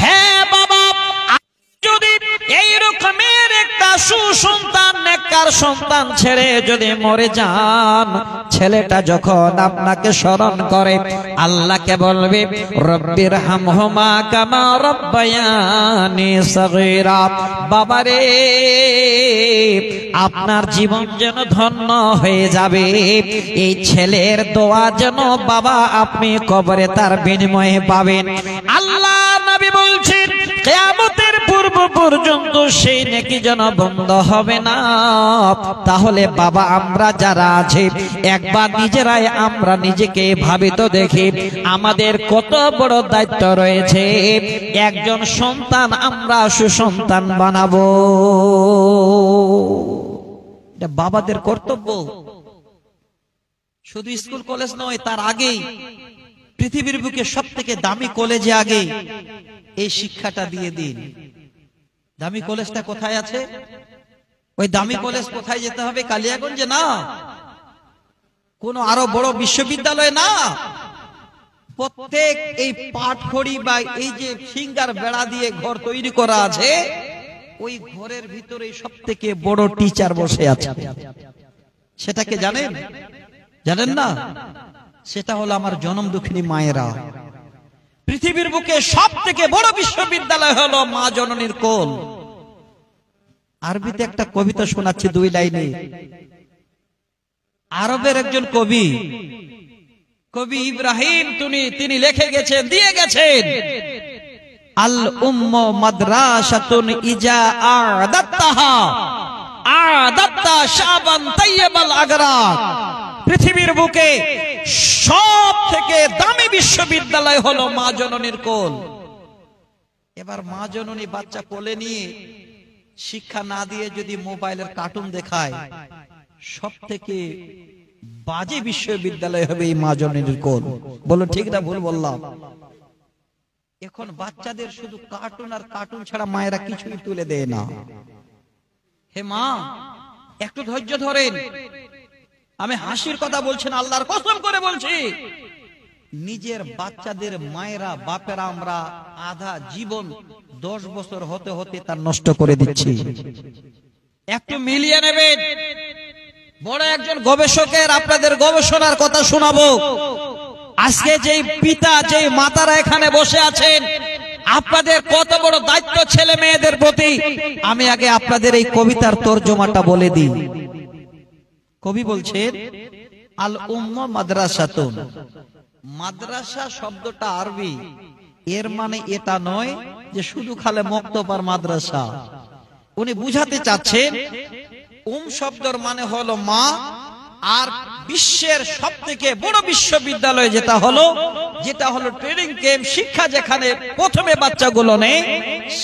হ্যাঁ বাবা, যদি এই রকমের একটা সুসন্তান নেককার সন্তান ছেড়ে যদি মরে যান, ছেলেটা যখন আপনাকে স্মরণ করে আল্লাহকে বলবে রব্বির হামহুমা কামা রব্বায়ানি সগীরা, বাবারে আপনার জীবন যেন ধন্য হয়ে যাবে। এই ছেলের দোয়া যেন বাবা আপনি কবরে তার বিনিময়ে পাবেন। আল্লাহ নবী বলছেন কিয়ামতের পূর্ব পর্যন্ত সেই নেকি যেন বন্ধ হবে না। তাহলে বাবা আমরা যারা আছি একবার নিজেরাই আমরা নিজেকে ভাবিত দেখি, আমাদের কত বড় দায়িত্ব রয়েছে। একজন সন্তান আমরা সুসন্তান বানাবো, এটা বাবাদের কর্তব্য। শুধু স্কুল কলেজ নয়, তার আগেই পৃথিবীর বুকে সবথেকে দামি কলেজে আগে এই শিক্ষাটা দিয়ে দিন। দামি কলেজটা কোথায় আছে? ওই দামি কলেজ কোথায় যেতে হবে? কালিয়াগঞ্জে না, কোন আরো বড় বিশ্ববিদ্যালয় না। প্রত্যেক এই পাটখড়ি বা এই যে ফিঙ্গার বেড়া দিয়ে ঘর তৈরি করা আছে, ওই ঘরের ভিতরে সবথেকে বড় টিচার বসে আছে। সেটাকে জানেন? জানেন না? সেটা হলো আমার জনম দুঃখিনী মায়েরা। পৃথিবীর বুকে সবথেকে বড় বিশ্ববিদ্যালয় হলো মা জননীর কোল। আরবিতে একটা কবিতা শোনাচ্ছি 2 লাইনে। আরবের একজন কবি, কবি ইব্রাহিম তিনি লিখে গেছেন, দিয়ে গেছেন, আল উম্মু মাদ্রাসাতুন ইজা আদাত্তাহা আদাত্তা শাবান তাইয়্যিবাল আগরা। পৃথিবীর বুকে সব থেকে দামি বিশ্ববিদ্যালয় হলো মা জননীর কোল। এবার মা জননী বাচ্চা কোলে নিয়ে শিক্ষা না দিয়ে যদি মোবাইলের কার্টুন দেখায়, সব থেকে বাজে বিশ্ববিদ্যালয় হবে এই মা জননীর কোল। বলো ঠিক না ভুল বললাম? এখন বাচ্চাদের শুধু কার্টুন আর কার্টুন ছাড়া মায়েরা কিছুই তুলে দেয় না। হে মা, একটু ধৈর্য ধরেন। আমি হাসির কথা বলছি না, আল্লাহর কসম করে বলছি, নিজের বাচ্চাদের মায়েরা বাপেরা আমরা আধা জীবন 10 বছর হতে হতে তার নষ্ট করে দিচ্ছি। একটু মিলিয়ে নেবেন। বড় একজন গবেষকের আপনাদের গবেষণার কথা শোনাবো। আজকে যেই পিতা যেই মাতারা এখানে বসে আছেন, আপনাদের কত বড় দায়িত্ব ছেলে মেয়েদের প্রতি। আমি আগে আপনাদের এই কবিতার তর্জমাটা বলে দিই। কবি বলছেন আল উম্মা মাদ্রাসাতুন। মাদ্রাসা শব্দটা আরবি, এর মানে এটা নয় যে শুধু খালে মক্তব আর মাদ্রাসা। উনি বুঝাতে চাচ্ছেন শব্দের মানে হলো মা, আর বিশ্বের সবথেকে বড় বিশ্ববিদ্যালয় যেটা হলো ট্রেনিং ক্যাম্প, শিক্ষা যেখানে প্রথমে বাচ্চাগুলো নেয়,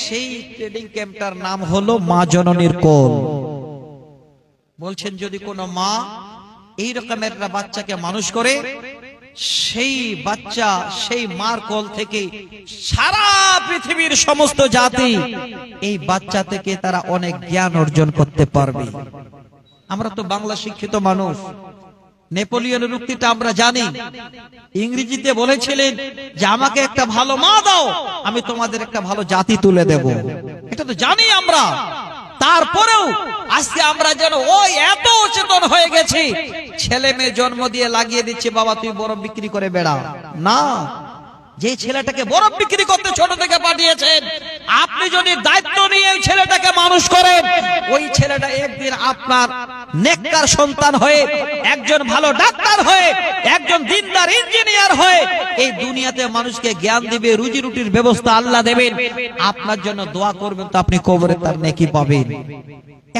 সেই ট্রেনিং ক্যাম্পটার নাম হলো মা জননীর কোল। বলছেন যদি কোনো মা এই রকমের একটা বাচ্চাকে মানুষ করে, সেই বাচ্চা সেই মার কোল থেকে সারা পৃথিবীর সমস্ত জাতি এই বাচ্চা থেকে তারা অনেক জ্ঞান অর্জন করতে পারবে। আমরা তো বাংলা শিক্ষিত মানুষ, নেপোলিয়নের উক্তিটা আমরা জানি। ইংরেজিতে বলেছিলেন যে আমাকে একটা ভালো মা দাও, আমি তোমাদের একটা ভালো জাতি তুলে দেব। এটা তো জানি আমরা। তারপরেও আজকে আমরা যেন ওই এত সচেতন হয়ে গেছি, ছেলে মেয়ে জন্ম দিয়ে লাগিয়ে দিচ্ছে বাবা তুই বরফ বিক্রি করে বেড়া। না, যে ছেলেটাকে বরফ বিক্রি করতে ছোট থেকে পাঠিয়েছেন, আপনি যদি দায়িত্ব নিয়ে ওই ছেলেটাকে মানুষ করেন, ওই ছেলেটা একদিন আপনার নেককার সন্তান হয়ে, একজন ভালো ডাক্তার হয়ে, একজন দিনদার ইঞ্জিনিয়ার হয়ে এই দুনিয়াতে মানুষকে জ্ঞান দিবে, রুজি রুটির ব্যবস্থা আল্লাহ দেবেন, আপনার জন্য দোয়া করবেন, তো আপনি কবরে তার নেকি পাবেন।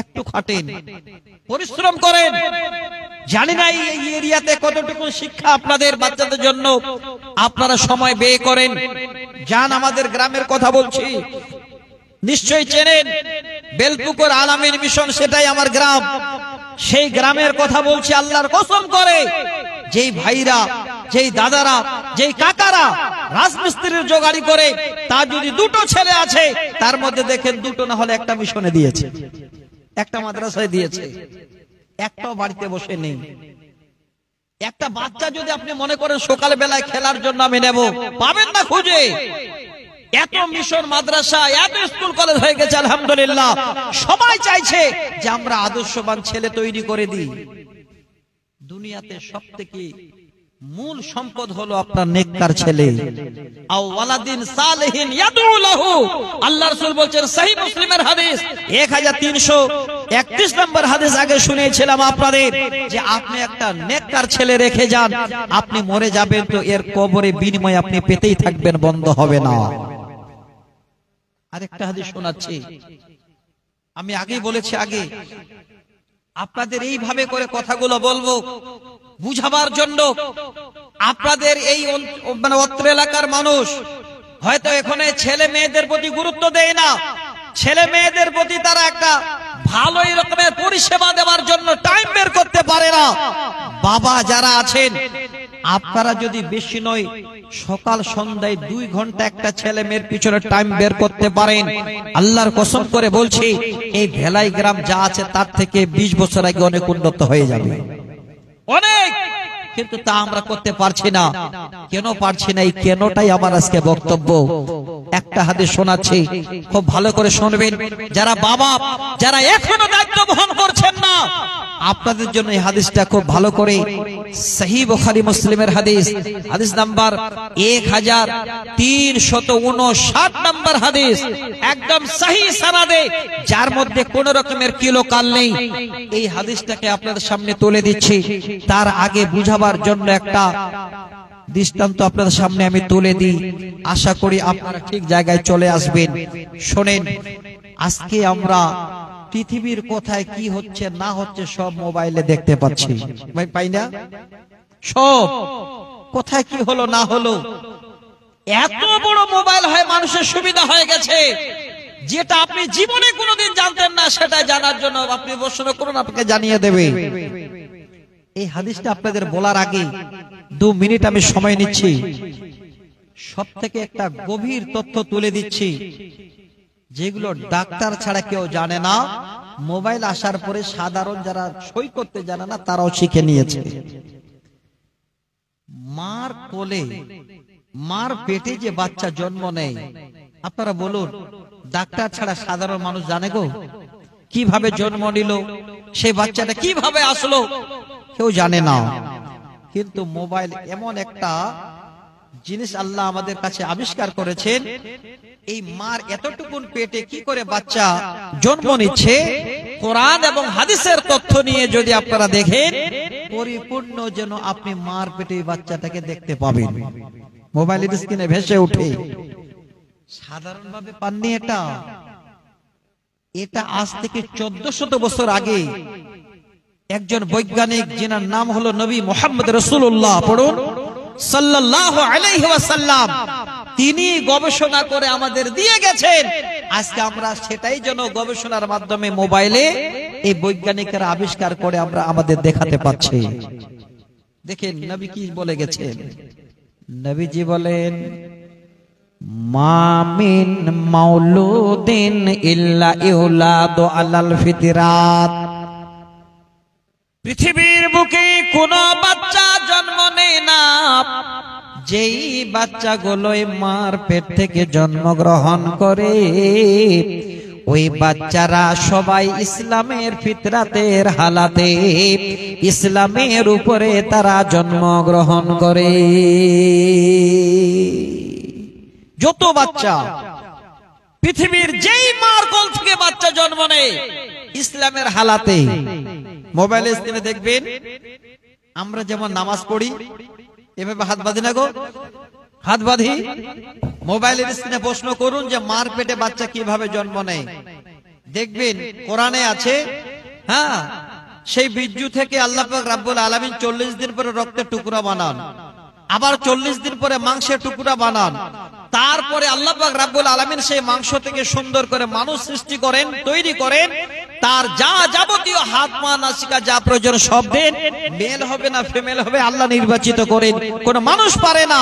একটু খাটেন, পরিশ্রম করেন। জানি না এই এরিয়াতে কতটুকু শিক্ষা আপনাদের বাচ্চাদের জন্য আপনারা সময় ব্যয় করেন। যান, আমাদের গ্রামের কথা বলছি, নিশ্চয়ই চেনেন বেলপুকুর আলামিন মিশন, সেটাই আমার গ্রাম। সেই গ্রামের কথা বলছি, আল্লাহর কসম করে যেই ভাইরা, যেই দাদারা, যেই কাকারা রাজমিস্ত্রির জোগাড়ি করে, তার যদি দুটো ছেলে আছে, তার মধ্যে দেখেন দুটো না হলে একটা মিশনে দিয়েছে, একটা মাদ্রাসায় দিয়েছে, একটাও বাড়িতে বসে নেই। একটা বাচ্চা যদি আপনি মনে করেন সকাল বেলায় খেলার জন্য আমি নেব, পাবেন না খুঁজে। এত মিশন মাদ্রাসা, এত স্কুল কলেজ হয়ে গেছে আলহামদুলিল্লাহ। সবাই চাইছে যে আমরা আদর্শবান ছেলে তৈরি করে দিই। দুনিয়াতে সবথেকে মূল সম্পদ হলো আপনার নেককার ছেলে। আও ওয়ালাদিন সালিহিন ইয়াদউ লাহু। আল্লাহর রাসূল বলেন, সহিহ মুসলিমের হাদিস 1331 নম্বর হাদিস আগে শুনিয়েছিলাম আপনাদের, যে আপনি একটা নেককার ছেলে রেখে যান, আপনি মরে যাবেন তো এর কবরে বিনিময় আপনি পেতেই থাকবেন, বন্ধ হবে না। আরেকটা হাদিস শোনাচ্ছি, আমি আগেই বলেছি, আগে আপনাদের এইভাবে করে কথাগুলো বলবো বুঝাবার জন্য। আপনাদের এই মানে অত্র এলাকার মানুষ হয়তো এখানে ছেলে মেয়েদের প্রতি গুরুত্ব দেয় না, ছেলে মেয়েদের প্রতি তারা একটা ভালো রকমের পরিষেবা দেওয়ার জন্য টাইম বের করতে পারে না। বাবা যারা আছেন, আপনারা যদি বেশি নয় সকাল সন্ধ্যায় 2 ঘন্টা একটা ছেলে মেয়ের পিছনে টাইম বের করতে পারেন, আল্লাহর কসম করে বলছি এই ভেলাই গ্রাম যা আছে তার থেকে 20 বছর আগে অনেক উন্নত হয়ে যাবে, অনেক। কিন্তু তা আমরা করতে পারছি না। কেন পারছি না, এই কেনটাই আমার আজকে বক্তব্য। একটা হাদিস শোনাচ্ছি, খুব ভালো করে শুনবেন। যারা বাবা, যারা এখনো দায়িত্ব বহন করছেন না, আপনাদের জন্য এই হাদিসটা খুব ভালো করে, সহিহ বুখারী মুসলিমের হাদিস, হাদিস নাম্বার 1359 নম্বর হাদিস, একদম সহিহ সনদে, যার মধ্যে কোন রকমের কিলোকাল নেই। এই হাদিসটাকে আপনাদের সামনে তুলে দিচ্ছি। তার আগে বুঝাবার জন্য একটা দৃষ্টান্ত আপনাদের সামনে আমি তুলে দিই, আশা করি আপনারা ঠিক জায়গায় চলে আসবেন। শোনেন, আজকে আমরা পৃথিবীর কোথায় কি হচ্ছে না হচ্ছে সব মোবাইলে দেখতে পাচ্ছি, ভাই পাই না? সব কোথায় কি হলো না হলো, এত বড় মোবাইল হয় মানুষের সুবিধা হয়ে গেছে, যেটা আপনি জীবনে কোনোদিন জানতেন না, সেটা জানার জন্য আপনি প্রশ্ন করুন, আপনাকে জানিয়ে দেবে। এই হাদিসটা আপনাদের বলার আগে 2 মিনিট আমি সময় নিচ্ছি, সব থেকে একটা গভীর তথ্য তুলে দিচ্ছি, যেগুলো ডাক্তার ছাড়া কেউ জানে না। মোবাইল আসার পরে সাধারণ যারা সই করতে জানে না তারাও শিখে নিয়েছে। মার কোলে, মার পেটে যে বাচ্চা জন্ম নেয়, আপনারা বলুন ডাক্তার ছাড়া সাধারণ মানুষ জানে গো কিভাবে জন্ম নিল, সেই বাচ্চাটা কিভাবে আসলো, কেউ জানে না। কিন্তু মোবাইল এমন একটা জিনিস আল্লাহ আমাদের কাছে আবিষ্কার করেছেন। এই মার এতটুকুন পেটে কি করে বাচ্চা জন্ম নিচ্ছে, কোরআন এবং হাদিসের তথ্য নিয়ে যদি আপনারা দেখেন, পরিপূর্ণ যেন আপনি মার পেটে বাচ্চাটাকে দেখতে পাবেন, মোবাইলের স্ক্রিনে ভেসে উঠে। সাধারণভাবে পাননি এটা। এটা আজ থেকে 1400 বছর আগে একজন বৈজ্ঞানিক, যিনার নাম হলো নবী মুহাম্মদ রাসূলুল্লাহ, পড়ুন সাল্লাল্লাহু আলাইহি ওয়াসাল্লাম, তিনি গবেষণা করে আমাদের দিয়ে গেছেন। আজকে আমরা সেটাই যেন গবেষণার মাধ্যমে মোবাইলে এই বৈজ্ঞানিকেরা আবিষ্কার করে আমরা আমাদের দেখাতে পাচ্ছি। দেখেন নবী কি বলে গেছেন। নবীজি বলেন, মা মিন মাউলুদিন ইল্লা ইউলাদু আলাল ফিতরাত। পৃথিবীর বুকে কোন বাচ্চা জন্ম নেয় না যেই বাচ্চাগুলোই মার পেট থেকে জন্মগ্রহণ করে, ওই বাচ্চারা সবাই ইসলামের ফিতরাতের হালাতে, ইসলামের উপরে তারা জন্মগ্রহণ করে। যত বাচ্চা পৃথিবীর যেই মার কোল থেকে বাচ্চা জন্ম নেয় ইসলামের হালাতে। মোবাইলে স্ক্রিনে দেখবেন, আমরা যেমন নামাজ পড়ি এভাবে হাত বাঁধি না গো, হাত বাঁধি। মোবাইলের স্ক্রিনে প্রশ্ন করুন যে মার পেটে বাচ্চা কিভাবে জন্ম নেয়। দেখবেন কোরআনে আছে, হ্যাঁ, সেই বীর্য থেকে আল্লাহ পাক রব্বুল আলামিন 40 দিন পরে রক্তের টুকরা বানান, আবার 40 দিন পরে মাংসের টুকরা বানান, তারপরে আল্লাহ পাক রব্বুল আলামিন সেই মাংস থেকে সুন্দর করে মানুষ সৃষ্টি করেন, তৈরি করেন। তার যা যাবতীয় হাত পা নাসিকা যা প্রয়োজন সব দেন, মেল হবে না ফিমেল হবে আল্লাহ নির্বাচিত করেন, কোন মানুষ পারে না।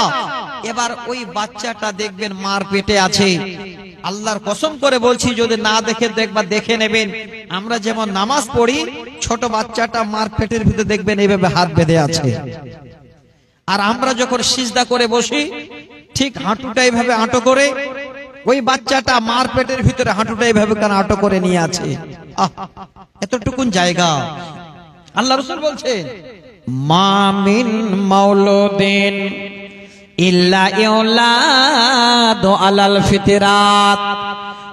এবার ওই বাচ্চাটা দেখবেন মার পেটে আছে। আল্লাহর কসম করে বলছি, যদি না দেখে দেখবা দেখে নেবেন, আমরা যেমন নামাজ পড়ি, ছোট বাচ্চাটা মার পেটের ভিতরে দেখবেন এইভাবে হাত বেঁধে আছে। আর আমরা যখন সিজদা করে বসি, ঠিক হাঁটুটা এইভাবে আঁটো করে, ওই বাচ্চাটা মার পেটের ভিতরে হাঁটুটা এইভাবে কেন আঁটো করে নিয়ে আছে। এতটুকুন জায়গা আল্লাহ রাসূল বলছেন, মা মিন মাউলুদিন ইল্লা ইউলাদু আলাল ফিতরাত।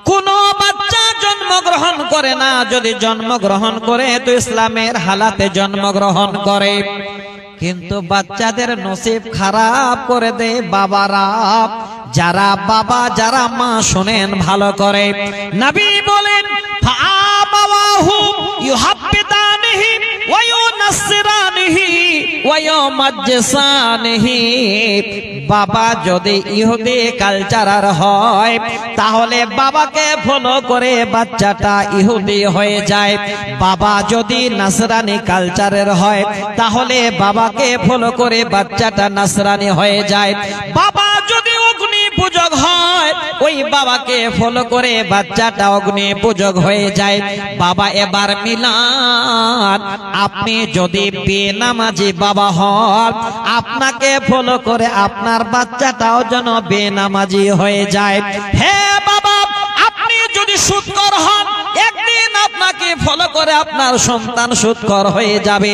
কোন বাচ্চা জন্মগ্রহণ করে না, যদি জন্মগ্রহণ করে তো ইসলামের হালাতে জন্মগ্রহণ করে। কিন্তু বাচ্চাদের নসিব খারাপ করে দেয় বাবারা। যারা বাবা যারা মা শোনেন ভালো করে, নবী বলেন, ফাআবাহু ইউহাব্বিতানিহি ওয়া ইউনাসসিরানিহি ওয়া ইউমাজ্জিসানিহি। বাবা যদি ইহুদি কালচারার হয়, তাহলে বাবাকে ফলো করে বাচ্চাটা ইহুদি হয়ে যায়। বাবা যদি নাসরানি কালচারের হয়, তাহলে বাবাকে ফলো করে বাচ্চাটা নাসরানি হয়ে যায়। বাবা যদি অগ্নি পূজক হয়, ওই বাবাকে ফলো করে বাচ্চাটা অগ্নি পূজক হয়ে যায়। বাবা এবার মিলান, আপনি যদি বেনামাজি বাবা হন, আপনাকে ফলো করে আপনার বাচ্চাটাও যেন বেনামাজি হয়ে যায়। হে বাবা, আপনি যদি সুদখোর হন, একদিন আপনাকে ফলো করে আপনার সন্তান সুদখোর হয়ে যাবে।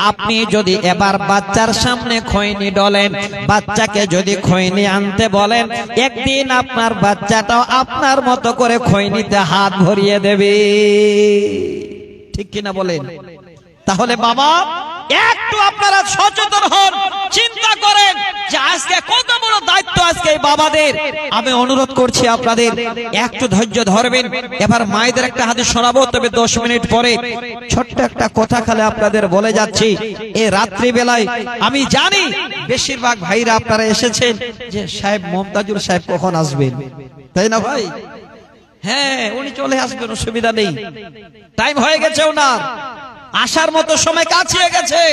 আপনি যদি এবার বাচ্চার সামনে খৈনি ডলেন, বাচ্চাকে যদি খৈনি আনতে বলেন, একদিন আপনার বাচ্চাটাও আপনার মতো করে খৈনিতে হাত ভরিয়ে দেবে। ঠিক কিনা বলেন? তাহলে বাবা, একটু আপনারা সচেতন হন, চিন্তা করেন যে আজকে কত বড় দায়িত্ব আজকে এই বাবাদের। আমি অনুরোধ করছি আপনাদের একটু ধৈর্য ধরবেন। এবার মায়েদের একটা হাদিস শোনাবো, তবে 10 মিনিট পরে ছোট্ট একটা কথা খালে আপনাদের বলে যাচ্ছি। এই রাত্রি বেলায় আমি জানি বেশিরভাগ ভাইরা আপনারা এসেছেন যে সাহেব মমতাজুল সাহেব কখন আসবেন, তাই না ভাই? হ্যাঁ, উনি চলে আসবেন, অসুবিধা নেই, টাইম হয়ে গেছে ওনার, আসার মতো সময় কাছে গেছে।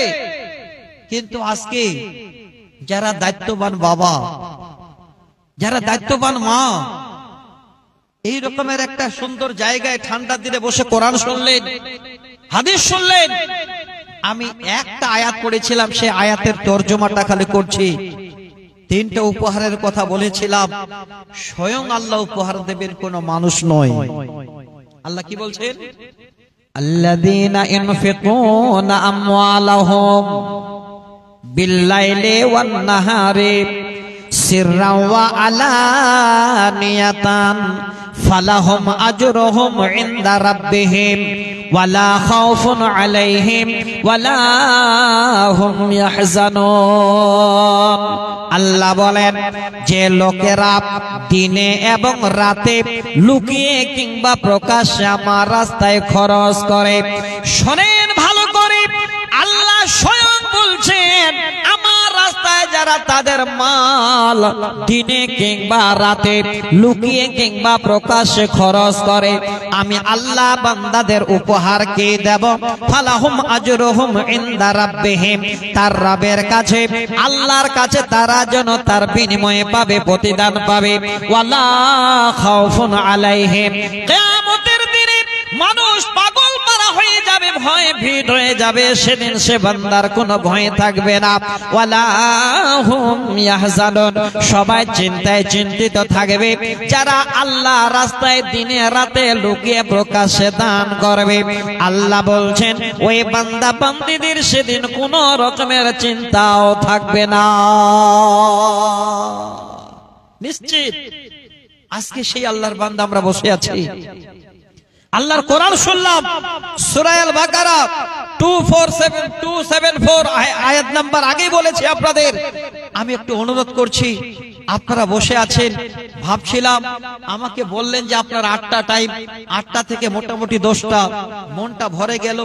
কিন্তু আজকে যারা দায়িত্ববান বাবা, যারা দায়িত্ববান মা, এই রকমের একটা সুন্দর জায়গায় ঠান্ডার দিনে বসে কোরআন শুনলেন, হাদিস শুনলেন। আমি একটা আয়াত পড়েছিলাম, সেই আয়াতের তর্জমাটা খালি করছি। 3টা উপহারের কথা বলেছিলাম, স্বয়ং আল্লাহ উপহার দেবেন, কোন মানুষ নয়। আল্লাহ কি বলছেন? আল্লাযীনা ইনফিকুনা আমওয়ালাহুম বিল্লাইলি ওয়ান নাহারি সিররা ওয়া আলানিয়াতান ফালাহুম আজরুহুম ইনদা রাব্বিহিম ওয়ালা খাউফুন আলাইহিম ওয়ালা হুম ইয়াহজানুন। আল্লাহ বলেন, যে লোকেরা দিনে এবং রাতে লুকিয়ে কিংবা প্রকাশ্যে আমার রাস্তায় খরচ করে, শোনেন ভালো করে, আল্লাহ স্বয়ং বলছেন আমার রাস্তায় যারা তাদের মাল দিনে কিংবা রাতে লুকিয়ে কিংবা প্রকাশ্যে খরচ করে, আমি আল্লাহ বান্দাদের উপহার কে দেব? ফালাহুম আজরুহুম ইনদা রাব্বিহিম, তার রবের কাছে, আল্লাহর কাছে তারা যেন তার বিনিময়ে পাবে, প্রতিদান পাবে। ওয়ালা খাউফুন আলাইহিম, কিয়ামতের দিনে মানুষ পাগল পারা হয়ে যাবে, ভয়ে ভিড় হয়ে যাবে, সেদিন সে বান্দার কোনো ভয় থাকবে না। ওয়ালা হুম ইয়াহজানুন, সবাই চিন্তায় চিন্তিত থাকবে যারা আল্লাহ রাস্তায় দিনে রাতে লুকিয়ে প্রকাশ্যে দান করবে। আল্লাহ বলছেন ওই বান্দা বান্দীদের সেদিন কোনো রকমের চিন্তাও থাকবে না। নিশ্চিত আজকে সেই আল্লাহর বান্দা আমরা বসে আছি। আল্লাহর কোরআন শুনলাম, সূরা আল বাকারা 274 আয়াত নাম্বার আগেই বলেছি আপনাদের। আমি একটু অনুরোধ করছি, আপনারা বসে আছেন, ভাবছিলাম আমাকে বললেন যে আপনার 8টা টাইম, 8টা থেকে মোটামুটি 10টা, মনটা ভরে গেল।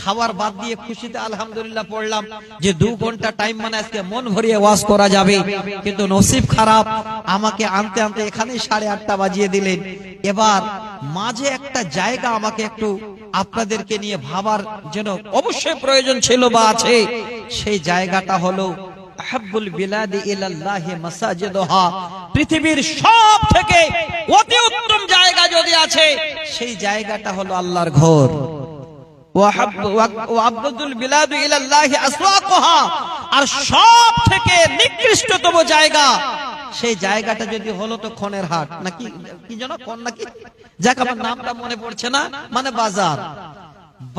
খাবার বাদ দিয়ে খুশিতে আলহামদুলিল্লাহ পড়লাম যে 2 ঘন্টা টাইম, মানে আজকে মন ভরিয়ে ওয়াজ করা যাবে। কিন্তু নসিব খারাপ, আমাকে আনতে আনতে এখানেই 8:30 বাজিয়ে দিলেন। এবার মাঝে একটা জায়গা আমাকে একটু আপনাদেরকে নিয়ে ভাবার জন্য অবশ্যই প্রয়োজন ছিল বা আছে। সেই জায়গাটা হলো আহাব্বুল বিলাদি ইলাল্লাহি মাসাজিদুহা, পৃথিবীর সব থেকে অতি উত্তম জায়গা যদি আছে সেই জায়গাটা হলো আল্লাহর ঘর। ওয়া আবদুল বিলাদি ইলাল্লাহি আসওয়াকুহা, আর সব থেকে নিকৃষ্টতম জায়গা সেই জায়গাটা যদি হলো তো খনের হাট, নাকি কি যেন কোন নাকি, যাক আমার নামটা মনে পড়ছে না, মানে বাজার।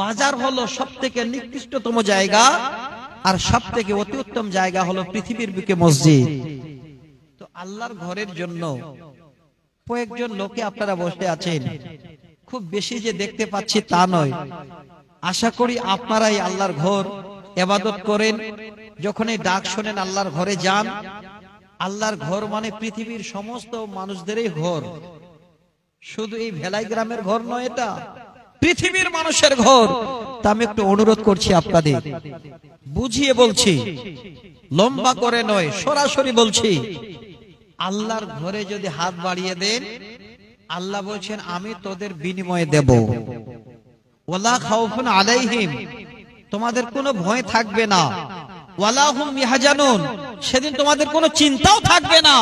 বাজার হলো সব থেকে নিকৃষ্টতম জায়গা, আর সব থেকে অতি উত্তম জায়গা হলো পৃথিবীর বুকে মসজিদ। তো আল্লাহর ঘরের জন্য কয়েকজন লোকে আপনারা বসে আছেন, খুব বেশি যে দেখতে পাচ্ছি তা নয়। আশা করি আপনারাই আল্লাহর ঘর ইবাদত করেন, যখনই ডাক শোনেন আল্লাহর ঘরে যান। আল্লাহর ঘর মানে পৃথিবীর সমস্ত মানুষদেরই ঘর, শুধু এই ভেলাই গ্রামের ঘর নয়, এটা পৃথিবীর মানুষের ঘর। তা আমি একটু অনুরোধ করছি আপনাদের, বুঝিয়ে বলছি, লম্বা করে নয়, সরাসরি বলছি, আল্লাহর ঘরে যদি হাত বাড়িয়ে দেন, আল্লাহ বলছেন আমি তোদের বিনিময়ে দেব। ওয়ালা খাউফুন আলাইহিম, তোমাদের কোনো ভয় থাকবে না। ওয়ালা হুম ইয়াহজানুন, সেদিন তোমাদের কোনো চিন্তাও থাকবে না।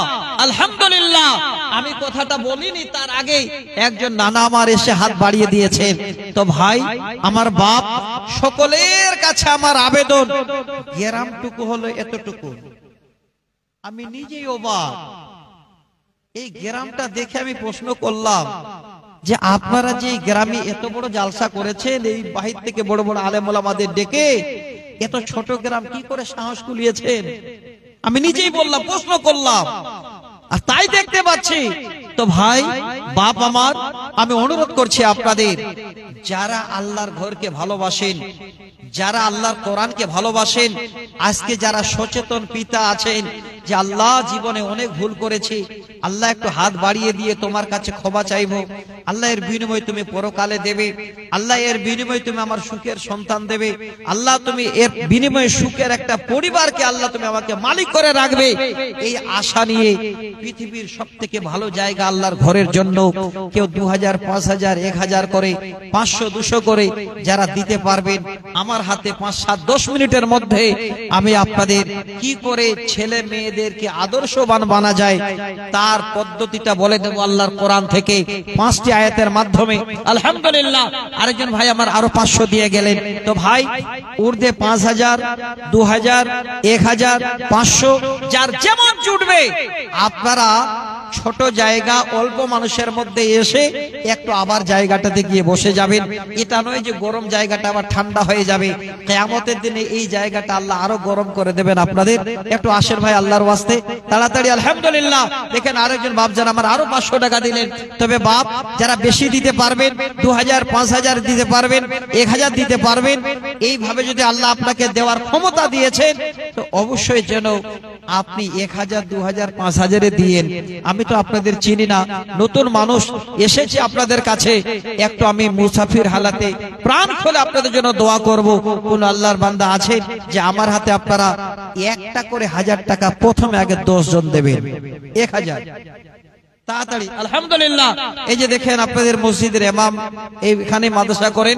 আলহামদুলিল্লাহ, আমি কথাটা বলিনি তার আগে একজন নানা আমার এসে হাত বাড়িয়ে দিয়েছেন। তো ভাই, আমার বাপ, সকলের কাছে আমার আবেদন, গ্রামটুকু হলো এতটুকু। আমি নিজেই অবাক, এই গ্রামটা দেখে আমি প্রশ্ন করলাম যে আপনারা যে গ্রামে এত বড় জালসা করেছেন, এই বাহির থেকে বড় বড় আলেম ওলামাদের ডেকে, এত ছোট গ্রাম কি করে সাহস কুলিয়েছেন? আমি নিজেই বললাম, প্রশ্ন করলাম, আর তাই দেখতে পাচ্ছি। তো ভাই, বাপ আমার, আমি অনুরোধ করছি আপনাদের, যারা আল্লাহর ঘরকে ভালোবাসেন, যারা আল্লাহর কোরআনকে ভালোবাসেন, আজকে যারা সচেতন পিতা আছেন যে আল্লাহ জীবনে অনেক ভুল করেছি, আল্লাহ একটু হাত বাড়িয়ে দিয়ে তোমার কাছে ক্ষমা চাইবো, আল্লাহ এর বিনিময়ে তুমি পরকালে দেবে, আল্লাহ এর বিনিময়ে তুমি আমার সুখের সন্তান দেবে, আল্লাহ তুমি এর বিনিময়ে সুখের একটা পরিবারকে আল্লাহ তুমি আমাকে মালিক করে রাখবে, এই আশা নিয়ে পৃথিবীর সব থেকে ভালো জায়গা আল্লাহর ঘরের জন্য কেউ 2000, 5000, 1000 করে, 500, 200 করে যারা দিতে পারবেন, আমার হাতে 5, 7, 10 মিনিটের মধ্যে আমি আপনাদের কি করে ছেলে মেয়েদেরকে আদর্শবান বানা যায় তার পদ্ধতিটা বলে দেব আল্লাহর কোরআন থেকে 5টি আয়াতের মাধ্যমে। আলহামদুলিল্লাহ, আরেকজন ভাই আমার আরো 500 দিয়ে গেলেন। তো ভাই, ঊর্ধ্বে 5000, 2000, 1000, 500, যার যেমন জুটবে আপনারা ছোট জায়গা, অল্প মানুষের মধ্যে এসে একটু আবার জায়গাটাতে গিয়ে বসে যাবেন। এটা নয় যে গরম জায়গাটা আবার ঠান্ডা হয়ে যাবে, কিয়ামতের দিনে এই জায়গাটা আল্লাহ আরো গরম করে দেবেন আপনাদের। একটু আসেন ভাই আল্লাহর ওয়াস্তে তাড়াতাড়ি। আলহামদুলিল্লাহ, দেখেন আরেকজন বাপ যারা আমার আরো 500 টাকা দিলেন। তবে বাপ যারা বেশি দিতে পারবেন, 2000 5000 দিতে পারবেন, 1000 দিতে পারবেন, এইভাবে যদি আল্লাহ আপনাকে দেওয়ার ক্ষমতা দিয়েছেন তো অবশ্যই যেন আপনি 1000 2000 5000 দিয়েন। আমি তো আপনাদের চিনি না, নতুন মানুষ এসেছে আপনাদের কাছে, একটু আমি মুসাফির হালাতে প্রাণ খুলে আপনাদের জন্য দোয়া করব। কোন আল্লাহর বান্দা আছে যে আমার হাতে আপনারা একটা করে 1000 টাকা প্রথমে আগে 10 জন দেবেন, 1000 তাড়াতাড়ি। আলহামদুলিল্লাহ, এই যে দেখেন আপনাদের মসজিদের ইমাম এইখানে মাদ্রাসা করেন,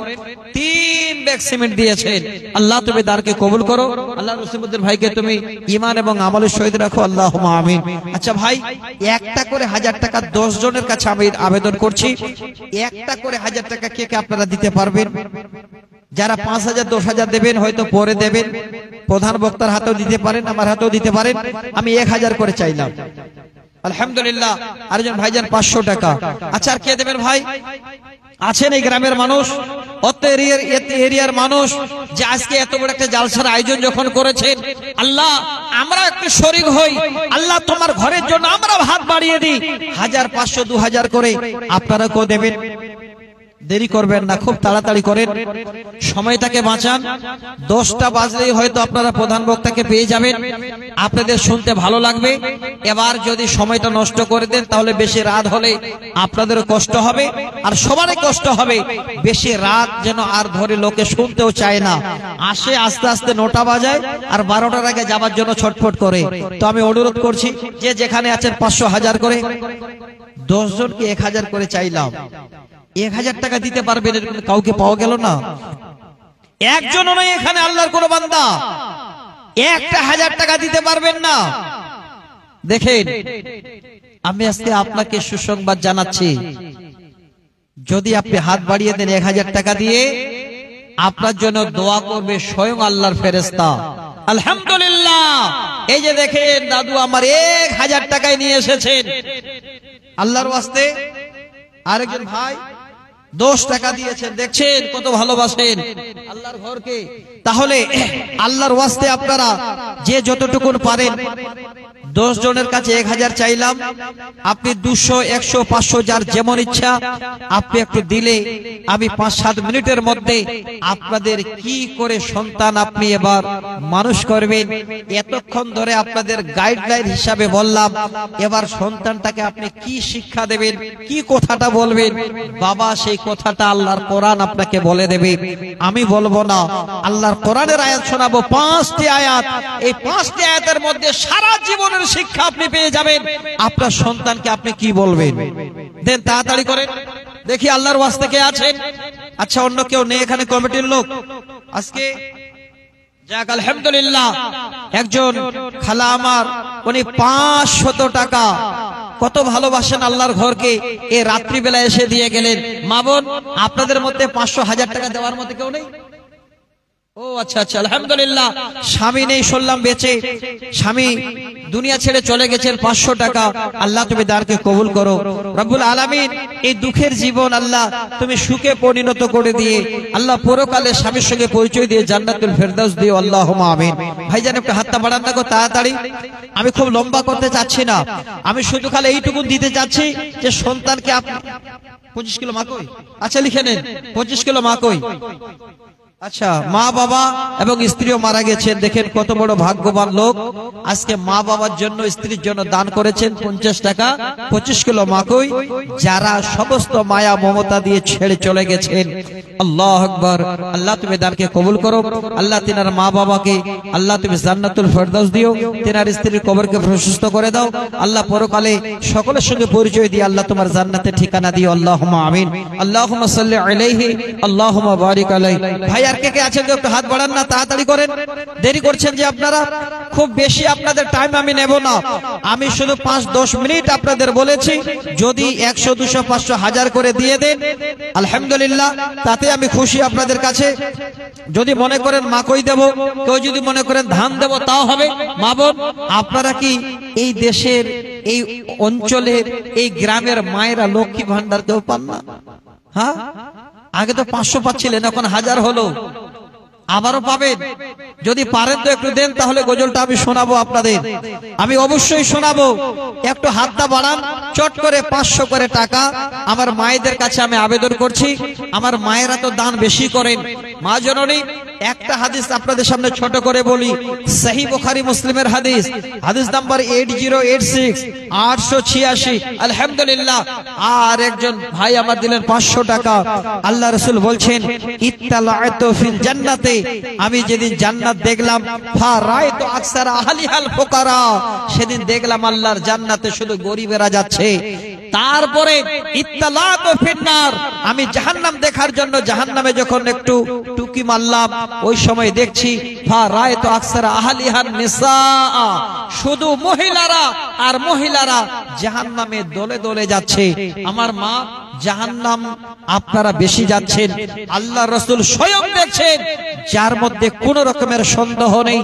3 ব্যাগ সিমেন্ট দিয়েছেন। আল্লাহ তুমি দানকে কবুল করো। আল্লাহ রসিমউদ্দিন ভাইকে তুমি ঈমান এবং আমলের সহিত রাখো, আল্লাহুম্মা আমিন। আচ্ছা ভাই, একটা করে 1000 টাকা 10 জনের কাছে আমি আবেদন করছি। একটা করে 1000 টাকা কে কে আপনারা দিতে পারবেন? যারা 5000 10000 দেবেন হয়তো পরে দেবেন, প্রধান বক্তার হাতেও দিতে পারেন, আমার হাতেও দিতে পারেন। আমি 1000 করে চাইলাম। আলহামদুলিল্লাহ, আরেকজন ভাইজান 500 টাকা। আচ্ছা, আর কে দেবেন ভাই? আছেন এই গ্রামের মানুষ, অত এরিয়ার মানুষ, যে আজকে এত বড় একটা জালসার আয়োজন যখন করেছেন, আল্লাহ আমরা একটু শরীক হই। আল্লাহ তোমার ঘরের জন্য আমরা হাত বাড়িয়ে দিই, 1000 500 2000 করে আপনারা কেউ দেবেন। দেরি করবেন না, খুব তাড়াতাড়ি করেন, সময়টাকে বাঁচান। 10টা বাজলেই হয়তো আপনারা প্রধান বক্তাকে পেয়ে যাবেন, আপনাদের শুনতে ভালো লাগবে। এবার যদি সময়টা নষ্ট করে দেন তাহলে বেশি রাত হলে আপনাদেরও কষ্ট হবে আর সবারই কষ্ট হবে। বেশি রাত যেন আর ধরে লোকে শুনতেও চায় না, আসে আস্তে আস্তে 9টা বাজায় আর 12টার আগে যাবার জন্য ছটফট করে। তো আমি অনুরোধ করছি যে যেখানে আছেন 500 1000 করে, 10 জনকে 1000 করে চাইলাম। 1000 টাকা দিতে পারবেন এরকম কাউকে পাওয়া গেল না, একজনও নয় এখানে আল্লাহর কোন বান্দা 1000 টাকা দিতে পারবেন না। দেখেন, আমি আজকে আপনাকে সুসংবাদ জানাচ্ছি, যদি আপনি হাত বাড়িয়ে দেন 1000 টাকা দিয়ে, আপনার জন্য দোয়া করবে স্বয়ং আল্লাহর ফেরেশতা। আলহামদুলিল্লাহ, এই যে দেখেন দাদু আমার 1000 টাকায় নিয়ে এসেছেন আল্লাহর ওয়াস্তে। আরেকজন ভাই 10 টাকা দিয়েছেন, দেখছেন কত ভালোবাসেন আল্লাহর ঘরকে। তাহলে আল্লাহর ওয়াস্তে আপনারা যে যতটুকু পারেন, 10 জনের কাছে 1000 চাইলাম। আপনি 200 100 500 যার যেমন ইচ্ছা আপনি একটু দিলে আমি 5-7 মিনিটের মধ্যে আপনাদের কি করে সন্তান আপনি এবার মানুষ করবেন, এতক্ষণ ধরে আপনাদের গাইডলাইন হিসাবে বললাম। এবার সন্তানটাকে আপনি কি শিক্ষা দেবেন, কি কথাটা বলবেন, বাবা সেই কথাটা আল্লাহর কোরআন আপনাকে বলে দেবে, আমি বলবো না। আল্লাহর কোরআনের আয়াত শোনাবো, 5টি আয়াত। এই 5টি আয়াতের মধ্যে সারা জীবনের শিক্ষা আপনি পেয়ে যাবেন। আপনার সন্তানকে আপনি কি বলবেন, দেন তাড়াতাড়ি করেন দেখি আল্লাহর ওয়াস্তে কে আছেন। আচ্ছা, অন্য কেউ নেই এখানে কমিটির লোক আজকে? যাক আলহামদুলিল্লাহ, একজন খালা আমার, উনি 500 টাকা, কত ভালোবাসেন আল্লাহর ঘরকে, এই রাত্রিবেলা এসে দিয়ে গেলেন। মা বোন, আপনাদের মধ্যে 500 1000 টাকা দেওয়ার মধ্যে কেউ নেই? ও আচ্ছা আচ্ছা, আলহামদুলিল্লাহ। স্বামী নেই শুনলাম, বেঁচে স্বামী দুনিয়া ছেড়ে চলে গেছেন। 500 টাকা, আল্লাহ তুমি দানকে কবুল করো রব্বুল আলামিন। এই দুঃখের জীবন আল্লাহ তুমি সুখে পরিণত করে দিয়ে, আল্লাহ পরকালে স্বামীর সঙ্গে পরিচয় দিয়ে জান্নাতুল ফেরদাউস দিও, আল্লাহুম্মা আমিন। ভাইজান একটু হাতটা বাড়ান না গো তাড়াতাড়ি, আমি খুব লম্বা করতে চাচ্ছি না, আমি শুধু খালি এইটুকু দিতে চাচ্ছি যে সন্তানকে আপনি 25 কিলো মাকই, আচ্ছা লিখে নেন 25 কিলো মাকই। আচ্ছা, মা বাবা এবং স্ত্রীও মারা গেছেন, দেখেন কত বড় ভাগ্যবান লোক। আজকে মা বাবার জন্য স্ত্রীর জন্য দান করেছেন 50 টাকা, 25 কিলো মাকই, যারা সমস্ত মায়া মমতা দিয়ে ছেড়ে চলে গেছেন। আল্লাহু আকবার। আল্লাহ তুমি দানকে কবুল করো। আল্লাহ তিনার মা বাবাকে আল্লাহ তুমি জান্নাতুল ফেরদাউস দিও, তিনার স্ত্রীর কবরকে প্রশস্ত করে দাও। আল্লাহ পরকালে সকলের সঙ্গে পরিচয় দিয়ে আল্লাহ তোমার জান্নাতে ঠিকানা দিও, আল্লাহুম্মা আমিন। আল্লাহুম্মা সাল্লি আলাইহি, আল্লাহুম্মা বারিক আলাইহি। ভাই আর কে কে আছেন একটু হাত বাড়ান না, তাড়াতাড়ি করেন, দেরি করছেন যে আপনারা। খুব বেশি আপনাদের টাইম আমি নেব না, আমি শুধু 5-10 মিনিট আপনাদের বলেছি। যদি 100 200 500 1000 করে দিয়ে দেন আলহামদুলিল্লাহ, তাতে আমি খুশি আপনাদের কাছে। যদি মনে করেন মাকই দেব, কেউ যদি মনে করেন ধান দেব, তাও হবে। মা বোন, আপনারা কি এই দেশের এই অঞ্চলের এই গ্রামের মায়েরা লক্ষ্মী ভান্ডার কেউ পান না? হ্যাঁ, আগে তো 500 পাচ্ছিলেন, এখন 1000 হলো। আবারও পাবেন, যদি পারেন তো একটু দেন, তাহলে গজলটা আমি শোনাবো আপনাদের। আমি অবশ্যই শোনাবো, একটু হাতটা বাড়ান, চট করে 500 করে টাকা। আমার মায়েদের কাছে আমি আবেদন করছি, আমার মায়েরা তো দান বেশি করেন। মা জননী, একটা হাদিস আপনাদের সামনে ছোট করে বলি, সহিহ বুখারী মুসলিমের হাদিস, হাদিস নাম্বার 8086 886। আলহামদুলিল্লাহ। আর একজন ভাই আমার দিলেন 500 টাকা। আল্লাহ রাসূল বলছেন, ইত্তালাআতু ফিল জান্নাতে, আমি যেদিন জান্নাত দেখলাম, ফারাইতু আকসার আহলিহাল ফুকারা, সেদিন দেখলাম আল্লাহর জান্নাতে শুধু গরিবেরা যাচ্ছে। তারপরে ইত্তালাআতু ফিন্নার, আমি জাহান্নাম দেখার জন্য জাহান্নামে যখন একটু টুকি মারলাম, ওই সময় দেখছি ফারাইতু আকসার আহলিহান নিসা, শুধু মহিলারা আর মহিলারা জাহান্নামে দলে দলে যাচ্ছে। আমার মা, জাহান্নাম আপনারা বেশি যাচ্ছেন, আল্লাহ রাসূল স্বয়ং দেখছেন, যার মধ্যে কোন রকমের সন্দেহ নেই।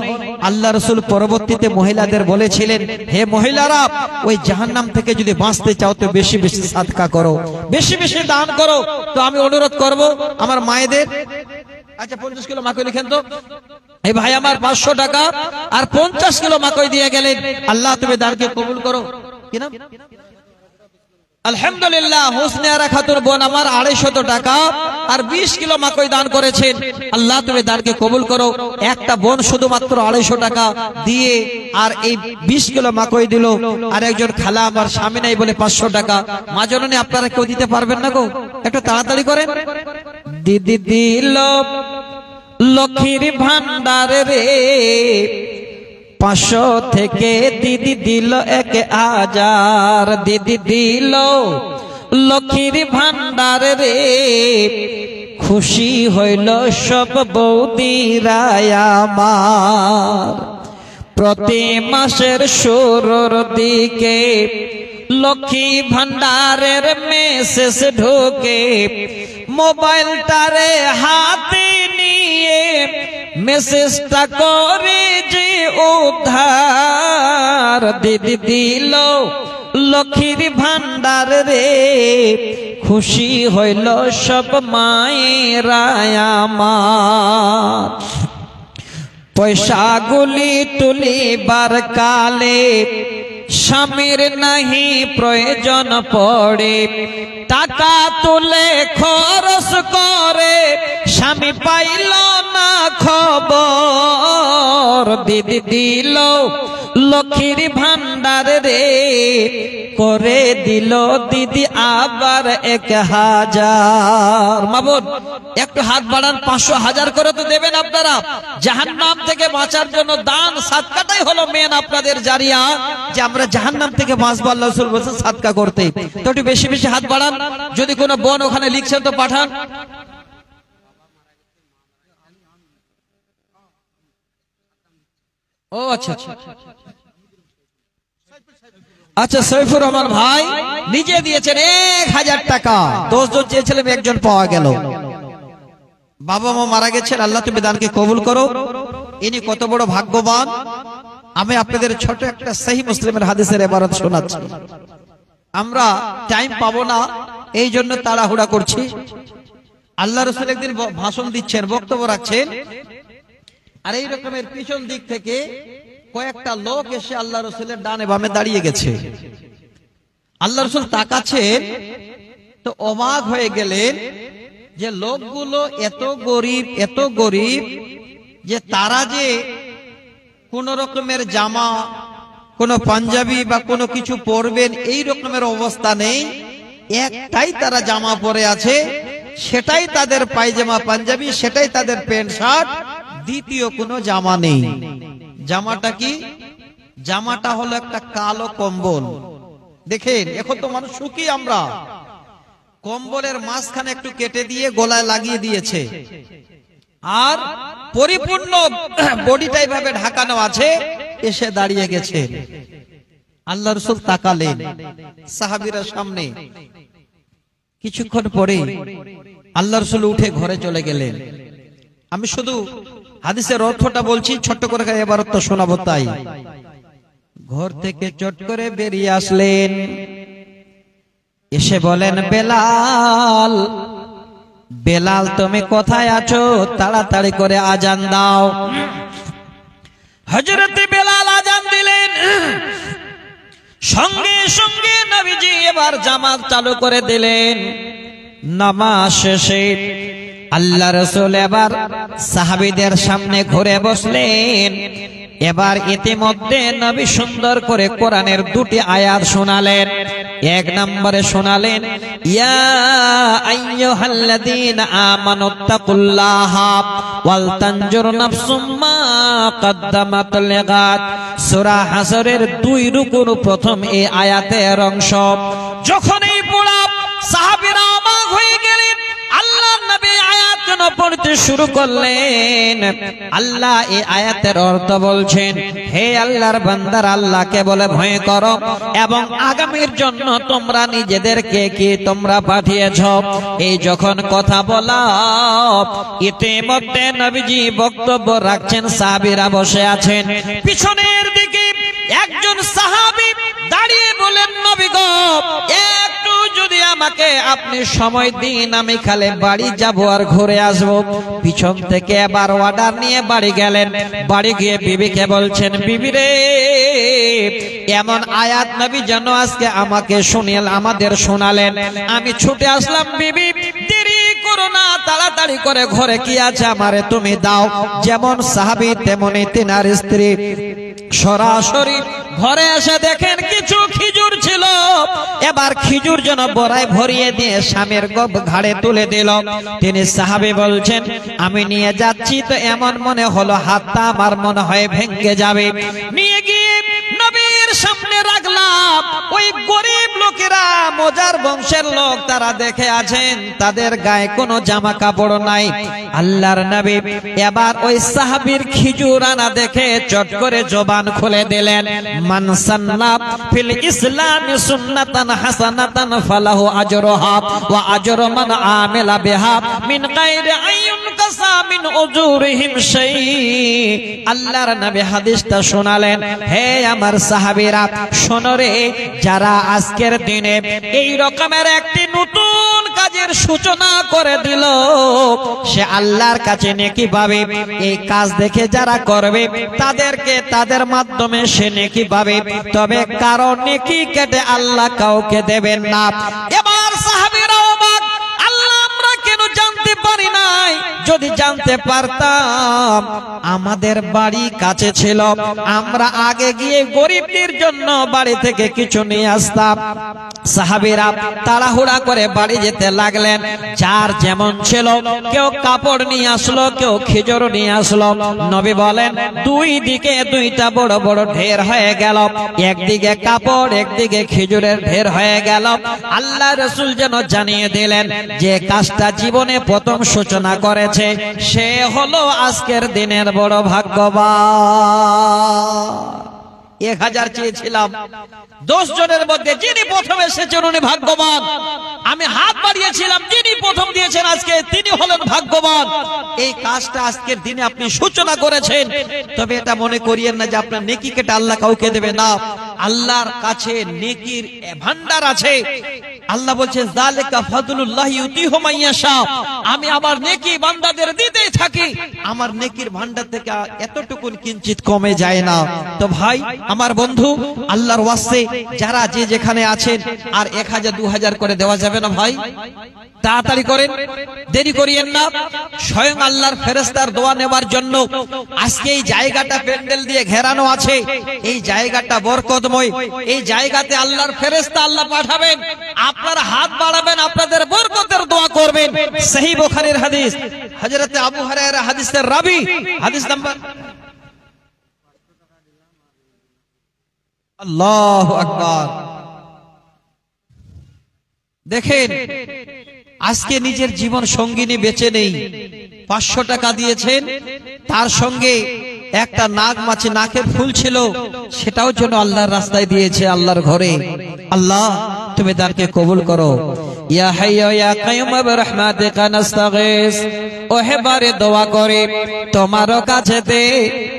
আল্লাহ রাসূল পরবর্তীতে মহিলাদের বলেছিলেন, হে মহিলারা, ওই জাহান্নাম থেকে যদি বাঁচতে চাও তো বেশি বেশি সাদকা করো, বেশি বেশি দান করো। তো আমি অনুরোধ করব আমার মায়েদের, আচ্ছা 50 কিলো মাকই লিখেন তো। এই ভাই আমার 500 টাকা আর 50 কিলো মাকই দিয়ে গেলেন। আল্লাহ তুমি দানকে কবুল করো। কি নাম? আলহামদুলিল্লাহ। হোসনে আরা খাতুন বোন আমার 250 টাকা আর 20 কিলো মাকই দান করেছেন। আল্লাহ তুমি দানকে কবুল করো। একটা বোন শুধুমাত্র 250 টাকা দিয়ে আর এই 20 কিলো মাকই দিল। আর একজন খালা আমার স্বামী নাই বলে 500 টাকা। মা জননী, আপনারা কেউ দিতে পারবেন না গো? একটু তাড়াতাড়ি করেন। দিদি দিল লক্ষ্মীর ভান্ডার রে, 500 থেকে দিদি দিল 1000। দিদি দিল লক্ষ্মীর ভান্ডার রে, খুশি হইল সব বৌদিরা আমার। প্রতি মাসের শুরুর দিকে লক্ষ্মী ভান্ডারের মেসেজ ঢোকে, মোবাইলটারে হাতে নিয়ে মেসেজটা করে যে উদ্ধার। দিদি দিল লক্ষ্মীর ভান্ডার রে, খুশি হইল সব মায়েরা আমার। পয়সা গুলি তুলিবার কালে স্বামীর নাহি প্রয়োজন পড়ে, টাকা তুলে খরচ করে স্বামী পাইল না খবর। দিদি দিল লক্ষ্মীর ভান্ডার রে, করে দিল দিদি আবার 1000। মা বোন, একটু হাত বাড়ান, 500 1000 করে তো দেবেন আপনারা। জাহান্নাম থেকে বাঁচার জন্য দান সাদকাটাই হলো মেন আপনাদের জারিয়া, যে আমরা জাহান্নাম থেকে বাঁচবো। আল্লাহ রাসূল বলেছেন সাদকা করতে। তো একটু বেশি বেশি হাত বাড়ান। যদি কোনো বোন ওখানে লিখছেন তো পাঠান। ও আচ্ছা আচ্ছা, সৈফুর রহমান ভাই নিজে দিয়েছেন 1000 টাকা। 10 জন চেয়েছিলেন, একজন পাওয়া গেল। বাবা মা মারা গেছেন, আল্লাহ তুমি দানকে কবুল করো। ইনি কত বড় ভাগ্যবান। আমি আপনাদের ছোট একটা সহিহ মুসলিমের হাদিসের ইবারত শোনাচ্ছি। আমরা টাইম পাবো না, এই জন্য তাড়াহুড়া করছি। আল্লাহ রাসূল একদিন ভাষণ দিচ্ছেন, বক্তব্য রাখছেন, আর এই রকমের পিছন দিক থেকে কয়েকটা লোক এসে আল্লাহ রাসূলের ডানে বামে দাঁড়িয়ে গেছে। আল্লাহ রাসূল তাকাচ্ছেন তো অবাক হয়ে গেলেন যে লোকগুলো এত গরিব যে তারা যে কোন রকমের জামা, কোন পাঞ্জাবি বা কোনো কিছু পরবেন এই রকমের অবস্থা নেই। একটাই তারা জামা পরে আছে, সেটাই তাদের পায়জামা পাঞ্জাবি, সেটাই তাদের প্যান্ট শার্ট, দ্বিতীয় কোনো জামা নেই। জামাটা কি? জামাটা হলো একটা কালো কম্বল। দেখেন, এখন তো মানুষ সুখী, আমরা কম্বলের মাঝখানে একটু কেটে দিয়ে গলায় লাগিয়ে দিয়েছে, আর পরিপূর্ণ বডিটা এইভাবে ঢাকানো আছে। এসে দাঁড়িয়ে গেছে। আল্লাহ রাসূল তাকালেন, সাহাবীরা সামনে। কিছুক্ষণ পরে আল্লাহ রাসূল উঠে ঘরে চলে গেলেন। আমি শুধু হাদিসের অর্থটা বলছি, ছোট্ট করে এবারটা শোনাবো। তাই ঘর থেকে চট করে বেরিয়ে আসলেন, এসে বলেন, বেলাল, বেলাল তুমি কোথায় আছো? তাড়াতাড়ি করে আজান দাও। হযরত বেলাল আজান দিলেন। সঙ্গে সঙ্গে নবীজি এবার জামাত চালু করে দিলেন। নামাজ শেষে আল্লাহ রাসূল এবার সাহাবীদের সামনে ঘুরে বসলেন। এবার ইতিমধ্যে নবী সুন্দর করে কোরআনের দুটি আয়াত শোনালেন। এক নম্বরে শোনালেন, ইয়া আইয়ুহাল্লাযীনা আমানুত্তাকুল্লাহা ওয়াল তানজুর নাফসুম মা কদ্দামাত লিগাদ। সূরা হাসরের 2 রুকুর প্রথম এই আয়াতের অংশ। যখনই পড়া সাহাবীরা অবাক হয়ে গেলেন। আল্লাহর নবী আয়াত যেন পড়তে শুরু করলেন। আল্লাহ এই আয়াতের অর্থ বলছেন, হে আল্লাহর বান্দারা, আল্লাহকে বলে ভয় করো এবং আগামীর জন্য তোমরা নিজেদেরকে কি তোমরা পাঠিয়েছ। এই যখন কথা বলা, ইতিমধ্যে নবীজি বক্তব্য রাখছেন, সাহাবীরা বসে আছেন। পিছনের দিকে একজন সাহাবী দাঁড়িয়ে বলেন, নবী গো, একটু যদি আমাকে আপনি সময় দিন, আমি খালি বাড়ি যাব আর ঘুরে আসব। পিছন থেকে এবার অর্ডার নিয়ে বাড়ি গেলেন। বাড়ি গিয়ে বিবিকে বলছেন, বিবি রে, এমন আয়াত নবী যেন আজকে আমাকে আমাদের শোনালেন। আমি ছুটে আসলাম, বিবি দেরি করো না, তাড়াতাড়ি করে ঘরে কি আছে আমারে তুমি দাও। যেমন সাহাবী তেমনি তিনার স্ত্রী সরাসরি ঘরে এসে দেখেন কিছু খিজুর ছিল। এবার খিজুর যেন বড়াই ভরিয়ে দিয়ে স্বামীর ঘাড়ে তুলে দিল। তিনি সাহাবী বলছেন, আমি নিয়ে যাচ্ছি তো এমন মনে হলো হাতটা আমার মনে হয় ভেঙে যাবে। নিয়ে গিয়ে নবীর সামনে রাখলাম। ওই গরিব লোকেরা, মজার বংশের লোক, তারা দেখে আছেন, তাদের গায়ে কোনো জামা কাপড় নাই। আল্লাহর নবী এবার ওই সাহাবীর খিজুর আনা দেখে চট করে জবান খুলে দিলেন, মান সান্না ফিল ইসলামি সুন্নাতান হাসানাতান ফালাহু আজরুহা ওয়া আজরু মান আমিলা বিহা মিন গায়রি আইয়ুন কাসা মিন উজুরিহিম শাই। আল্লাহর নবী হাদিসটা শোনালেন, হে আমার সাহাবীরা, শোনো রে, যারা আজকের দিনে এই রকমের একটি নতুন কাজের সূচনা করে দিল, সে আল্লাহর কাছে নেকি পাবে। এই কাজ দেখে যারা করবে তাদেরকে তাদের মাধ্যমে সে নেকি পাবে, তবে কারো নেকি কেটে আল্লাহ কাউকে দেবেন না। এবার সাহাবীরা অবাক, আল্লাহ আমরা কেন জানতে পারি নাই? যদি জানতে পারতাম, আমাদের বাড়ি কাছে ছিল, আমরা আগে গিয়ে গরিবদের জন্য বাড়ি থেকে কিছু নিয়ে আসতাম। সাহাবীরা তাড়াহুড়া করে বাড়ি যেতে লাগলেন। যার যেমন ছিল, কেউ কাপড় নিয়ে আসলো, কেউ খেজুর নিয়ে আসলো। নবী বলেন, দুই দিকে দুইটা বড় বড় ঢের হয়ে গেল। একদিকে কাপড়, একদিকে খেজুরের ঢের হয়ে গেল। আল্লাহ রাসূল যেন জানিয়ে দিলেন, যে কাজটা জীবনে প্রথম সূচনা করেছে, সে হলো আজকের দিনের বড় ভাগ্যবান। 1000 চেয়েছিলাম, 10 জনের মধ্যে যিনি প্রথম এসেছেন উনি ভাগ্যবান। আমি হাত বাড়িয়েছিলাম, যিনি প্রথম দিয়েছেন আজকে তিনি হলেন ভাগ্যবান। এই কাজটা আজকের দিনে আপনি সূচনা করেছেন। তবে এটা মনে করিয়েন না যে আপনার নেকি কেটে আল্লাহ কাউকে দেবে না। আল্লাহর কাছে নেকির ভান্ডার আছে। আল্লাহ বলছেন, যালিকা ফাদলুল্লাহি ইউতিহু মাইয়াশা। আমি আমার নেকি বান্দাদের দিতেই থাকি, আমার নেকির ভান্ডার থেকে এতটুকু কিঞ্চিত কমে যায় না। তো ভাই আমার বন্ধু, আল্লাহর ওয়াস্তে যারা যে যেখানে আছেন, আর 1000 2000 করে দেওয়া যাবে না ভাই? তাড়াতাড়ি করেন, দেরি করিয়েন না। স্বয়ং আল্লাহর ফেরেশতার দোয়া নেওয়ার জন্য আজকে এই জায়গাটা প্যান্ডেল দিয়ে ঘেরানো আছে। এই জায়গাটা বরকতময়। এই জায়গাতে আল্লাহর ফেরেশতা আল্লাহ পাঠাবেন। আপনারা হাত বাড়াবেন, আপনাদের বরকতের দোয়া করবেন। সহিহ বুখারীর হাদিস, হযরত আবু হুরায়রা হাদিসের রাবী, হাদিস নাম্বার। আল্লাহু আকবার। দেখেন, আজকে নিজের জীবন সঙ্গিনী বেঁচে নেই, 500 টাকা দিয়েছেন, তার সঙ্গে একটা নাগ মাছি, নাকের ফুল ছিল, সেটাও যেন আল্লাহর রাস্তায় দিয়েছে, আল্লাহর ঘরে। আল্লাহ তুমি দানকে কবুল করো। ইয়া হাইয়্যু ইয়া কাইয়্যুম বিরহমাতিকা নাস্তাগীস। ওহে বারে দোয়া করে তোমার কাছেতে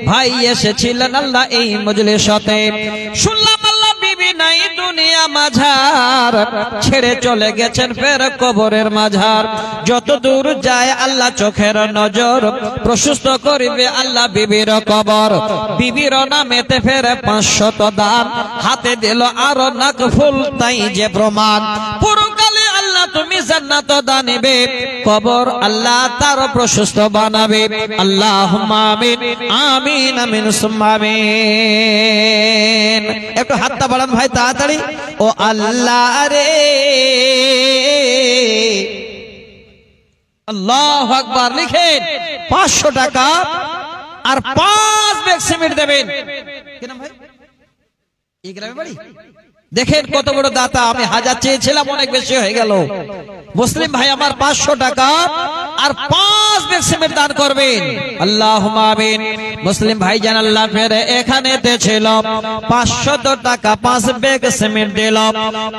ভাই এসেছিলেন আল্লাহ এই মজলিসতে, শুনলাম আল্লাহ বিবি নাই দুনিয়া মাঝার, ছেড়ে চলে গেছেন ফের কবরের মাঝার। যত দূর যায় আল্লাহ চোখের নজর প্রশস্ত করিবে আল্লাহ বিবির কবর। বিবির নামেতে ফের 500 দান, হাতে দিল আরো নাকফুল তাই যে প্রমাণ। পুরকালে আল্লাহ তুমি জান্নাত দানিবে, কবর আল্লাহ তার প্রশস্ত বানাবে। আল্লাহুম্মা আমিন আমিন আমিন সুম্মা আমিন। একটু হাতটা বাড়ান ভাই তাড়াতাড়ি। ও আল্লাহ রে, আল্লাহু আকবার। লিখেন 500 টাকা আর 5 ব্যাগ সিমেন্ট দেবেন। কি নাম ভাই? এই গ্রামে বাড়ি? দেখেন কত বড় দাতা। আমি 1000 চেয়েছিলাম, অনেক বেশি হয়ে গেল। মুসলিম ভাই আমার 500 টাকা আর 5 ব্যাগ সিমেন্ট দান করবেন। আল্লাহুম্মা আমিন। মুসলিম ভাই জান আল্লাহ ফের এখানেতে ছিল 500 টাকা 5 ব্যাগ সিমেন্ট দিল।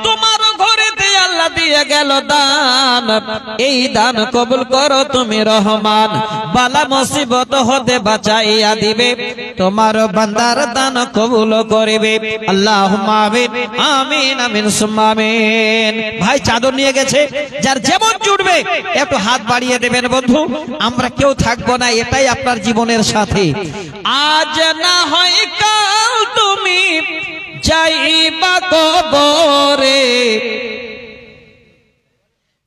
তোমার ঘরে আল্লাহ দিয়ে গেল দান, এই দান কবুল করো তুমি রহমান। বালা মুসিবত হতে বাঁচাইয়া দিবে, তোমার বান্দার দান কবুল করিবে। আল্লাহুম্মা আমিন আমিন আমিন সুম্মা আমিন। ভাই চাদর নিয়ে গেছে, যার যেমন জুটবে একটু হাত বাড়িয়ে দেবেন বন্ধু। আমরা কেউ থাকবো না, এটাই আপনার জীবনের সাথে। আজ না হয় কাল তুমি যাইবা কবরে,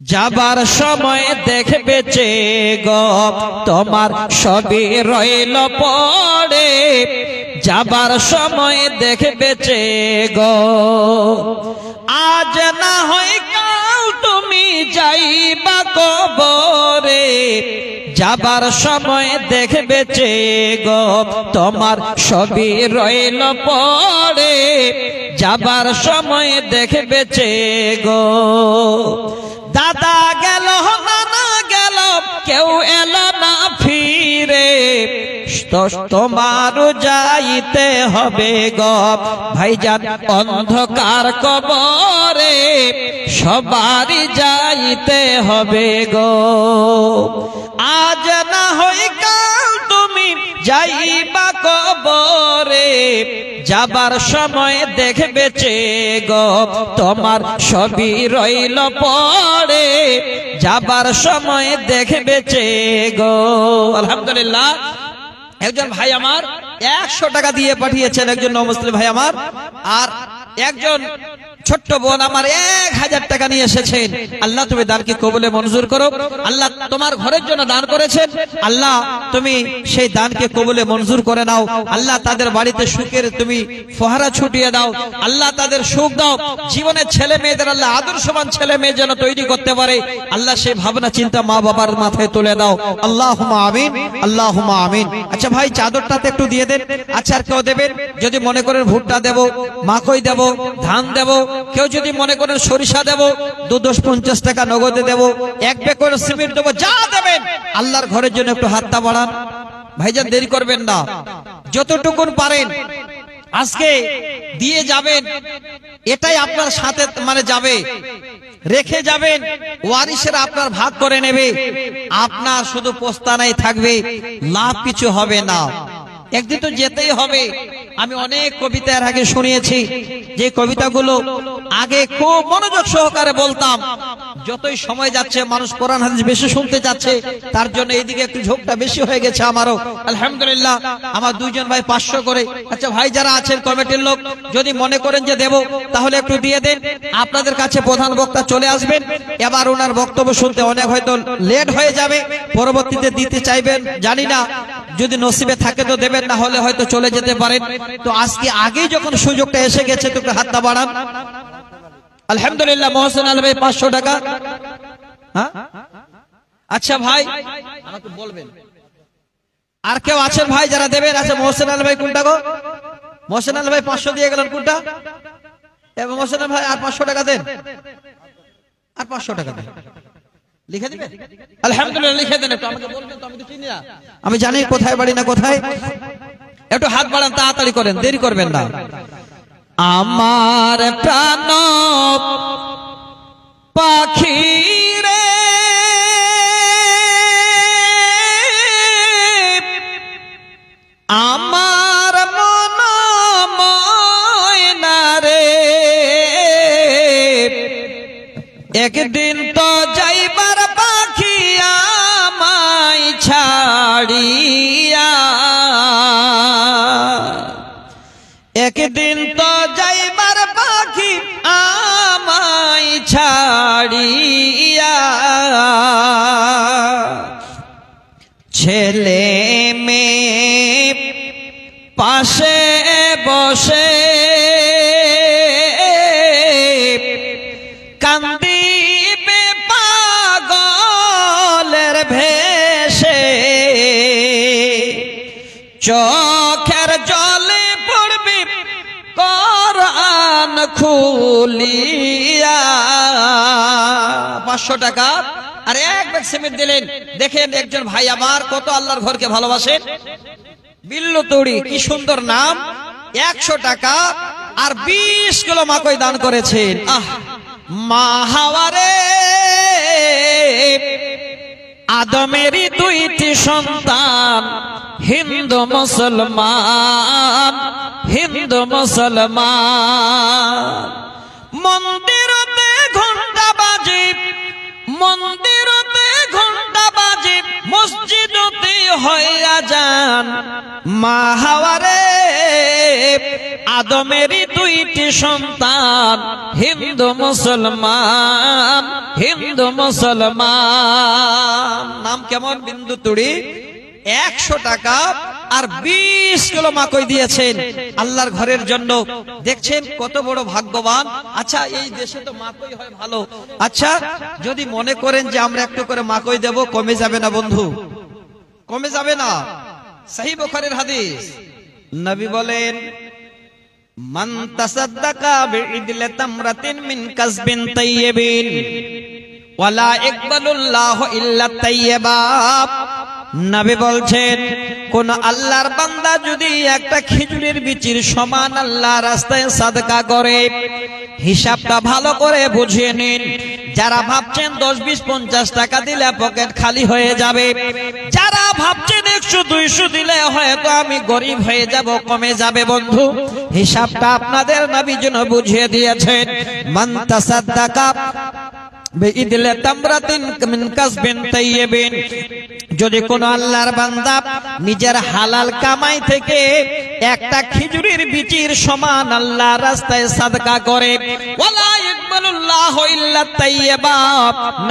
যাবার সময় দেখবে যে গো তোমার সবই রইল পড়ে। যাবার সময় দেখবে যে গো, আজ না হয় কাল তুমি যাইবা কবরে, যাবার সময় দেখবে যে গো তোমার সবই রইল পড়ে। যাবার সময় দেখবে যে গো, দাদা গেল নানা গেল কেউ এলো না ফিরে, তোমার যাইতে হবে গো ভাইজান অন্ধকার কবরে, সবারই যাইতে হবে গো। আজ না হয় কাল তুমি যাইবা কবরে, যাবার সময় দেখবে যে গো তোমার সবই রইল পড়ে। যাবার সময় দেখবে যে গো। আলহামদুলিল্লাহ, একজন ভাই আমার 100 টাকা দিয়ে পাঠিয়েছেন, একজন নমুসলিম ভাই আমার। আর একজন ছোট্ট বোন আমার 1000 টাকা নিয়ে এসেছেন। আল্লাহ তুমি দানকে কবুলে মঞ্জুর করো। আল্লাহ তোমার ঘরের জন্য দান করেছেন, আল্লাহ তুমি সেই দানকে কবুলে মঞ্জুর করে নাও। আল্লাহ তাদের বাড়িতে সুখের তুমি ফোহারা ছুটিয়ে দাও। আল্লাহ তাদের সুখ দাও। জীবনের ছেলে মেয়েদের আল্লাহ আদর্শবান ছেলে মেয়ে যেন তৈরি করতে পারে, আল্লাহ সেই ভাবনা চিন্তা মা বাবার মাথায় তুলে দাও। আল্লাহুম্মা আমিন আল্লাহুম্মা আমিন। আচ্ছা ভাই চাদরটাতে একটু দিয়ে দেন। আচ্ছা আর কেউ দেবেন? যদি মনে করেন ভুট্টা দেব, মাকই দেব, ধান দেব, কেউ যদি মনে করেন সরিষা দেব, 250 টাকা নগদে দেব, 1 ব্যাগ করে সিমেন্ট দেব, যা দেবেন আল্লাহর ঘরের জন্য একটু হাতটা বাড়ান। ভাইজান দেরি করবেন না, যতটুকুন পারেন আজকে দিয়ে যাবেন। এটাই আপনার সাথে মানে যাবে, রেখে যাবেন, ওয়ারিসেরা আপনার ভাগ করে নেবে। আপনার শুধু পোস্তানাই থাকবে, লাভ কিছু হবে না। একদিন তো যেতেই হবে। আমি অনেক কবিতা এর আগে শুনিয়েছি, যে কবিতাগুলো আগে খুব মনোযোগ সহকারে বলতাম। যতই সময় যাচ্ছে মানুষ কোরআন হাদিস বেশি শুনতে যাচ্ছে, তার জন্য এইদিকে একটু ঝোঁকটা বেশি হয়ে গেছে আমারও। আলহামদুলিল্লাহ, আমার 2 জন ভাই 500 করে। আচ্ছা ভাই যারা আছেন কমিটির লোক, যদি মনে করেন যে দেব তাহলে একটু দিয়ে দেন। আপনাদের কাছে প্রধান বক্তা চলে আসবেন, এবার ওনার বক্তব্য শুনতে অনেক হয়তো লেট হয়ে যাবে, পরবর্তীতে দিতে চাইবেন জানি না, যদি নসিবে থাকে তো দেবেন, না হলে হয়তো চলে যেতে পারেন। তো আজকে আগেই যখন সুযোগটা এসে গেছে তো হাতটা বাড়ান। আলহামদুলিল্লাহ, মহসিন আলী ভাই 500 টাকা। হ্যাঁ আচ্ছা ভাই আমাকে বলবেন, আর কেউ আছেন ভাই যারা দেবেন? আচ্ছা মহসিন আলী ভাই কোনটা গো? মহসিন আলী ভাই 500 দিয়ে গেলেন, কোনটা? এবং মহসিন আলী ভাই আর 500 টাকা দেন, আর 500 টাকা দেন, লিখে দিবেন। আলহামদুলিল্লাহ লিখে দেন, একটু আমাকে বলবেন তো, আমি তো চিনি না, আমি জানি কোথায় বাড়ি না কোথায়। একটু হাত বাড়ান, তাড়াতাড়ি করেন, দেরি করবেন না। আমার প্রাণ পাখি রে আমার মন ময়না রে একদিন তো যাইবার পাখি আমায় ছাড়িয়া একদিন তো যাইবার পাখি আমায় ছাড়িয়া ছেলে মেয়ে পাশে বসে কান্দিবে পাগলের ভেসে চোখের জলে পড়বে কোরআন খুলিয়া 500 টাকা আর এক ব্যাগ সিমেন্ট দিলেন। দেখেন একজন ভাই আমার কত আল্লাহর ঘরকে ভালোবাসেন। বিল্লু তৌড়ি, কি সুন্দর নাম। 100 টাকা আর 20 কিলো মাকই দান করেছেন। মা হাওয়ারে আদমেরই 2টি সন্তান হিন্দু মুসলমান হিন্দু মুসলমান মন্দিরতে ঘন্টা বাজে মন্দিরতে ঘন্টা বাজে মসজিদতে হইয়া যান মা হাওয়ারে আদমেরই 2টি সন্তান হিন্দু মুসলমান হিন্দু মুসলমান। নাম কেমন? বিন্দু তুড়ি। 100 টাকা আর 20 কিলো মাকই দিয়েছেন আল্লাহর ঘরের জন্য। দেখছেন কত বড় ভাগ্যবান। আচ্ছা এই দেশে তো মাকই হয় ভালো। আচ্ছা যদি মনে করেন যে আমরা একটু করে মাকই দেব, কমে যাবে না বন্ধু? কমে যাবে না। সহিহ বুখারীর হাদিস, নবী বলেন মান তাসাদ্দাকা বিইদলি তামরাতিন মিন কাসবিন তাইয়্যিবিন ওয়ালা ইকবালুল্লাহু ইল্লা তাইয়্যিবা। নবী বলছেন কোন আল্লাহর বান্দা যদি একটা খেজুরের বিচির সমান আল্লাহর রাস্তায় সাদকা করে, হিসাবটা ভালো করে বুঝিয়ে নিন। যারা ভাবছেন 10, 20, 50 টাকা দিলে পকেট খালি হয়ে যাবে, যারা ভাবছেন 100, 200 দিলে হয়তো আমি গরিব হয়ে যাব, কমে যাবে, বন্ধু হিসাবটা আপনাদের নবী যেন বুঝিয়ে দিয়েছেন। মান তাসাদ্দাকা বিইদলি তামরাতিন মিন কাসবিন তাইয়্যিবিন, যদি কোন আল্লাহর বান্দা নিজের হালাল কামাই থেকে একটা খেজুরের বিচির সমান আল্লাহর রাস্তায় সাদকা করে, ওয়ালা ইকবালুল্লাহু ইল্লা তাইয়্যিবা,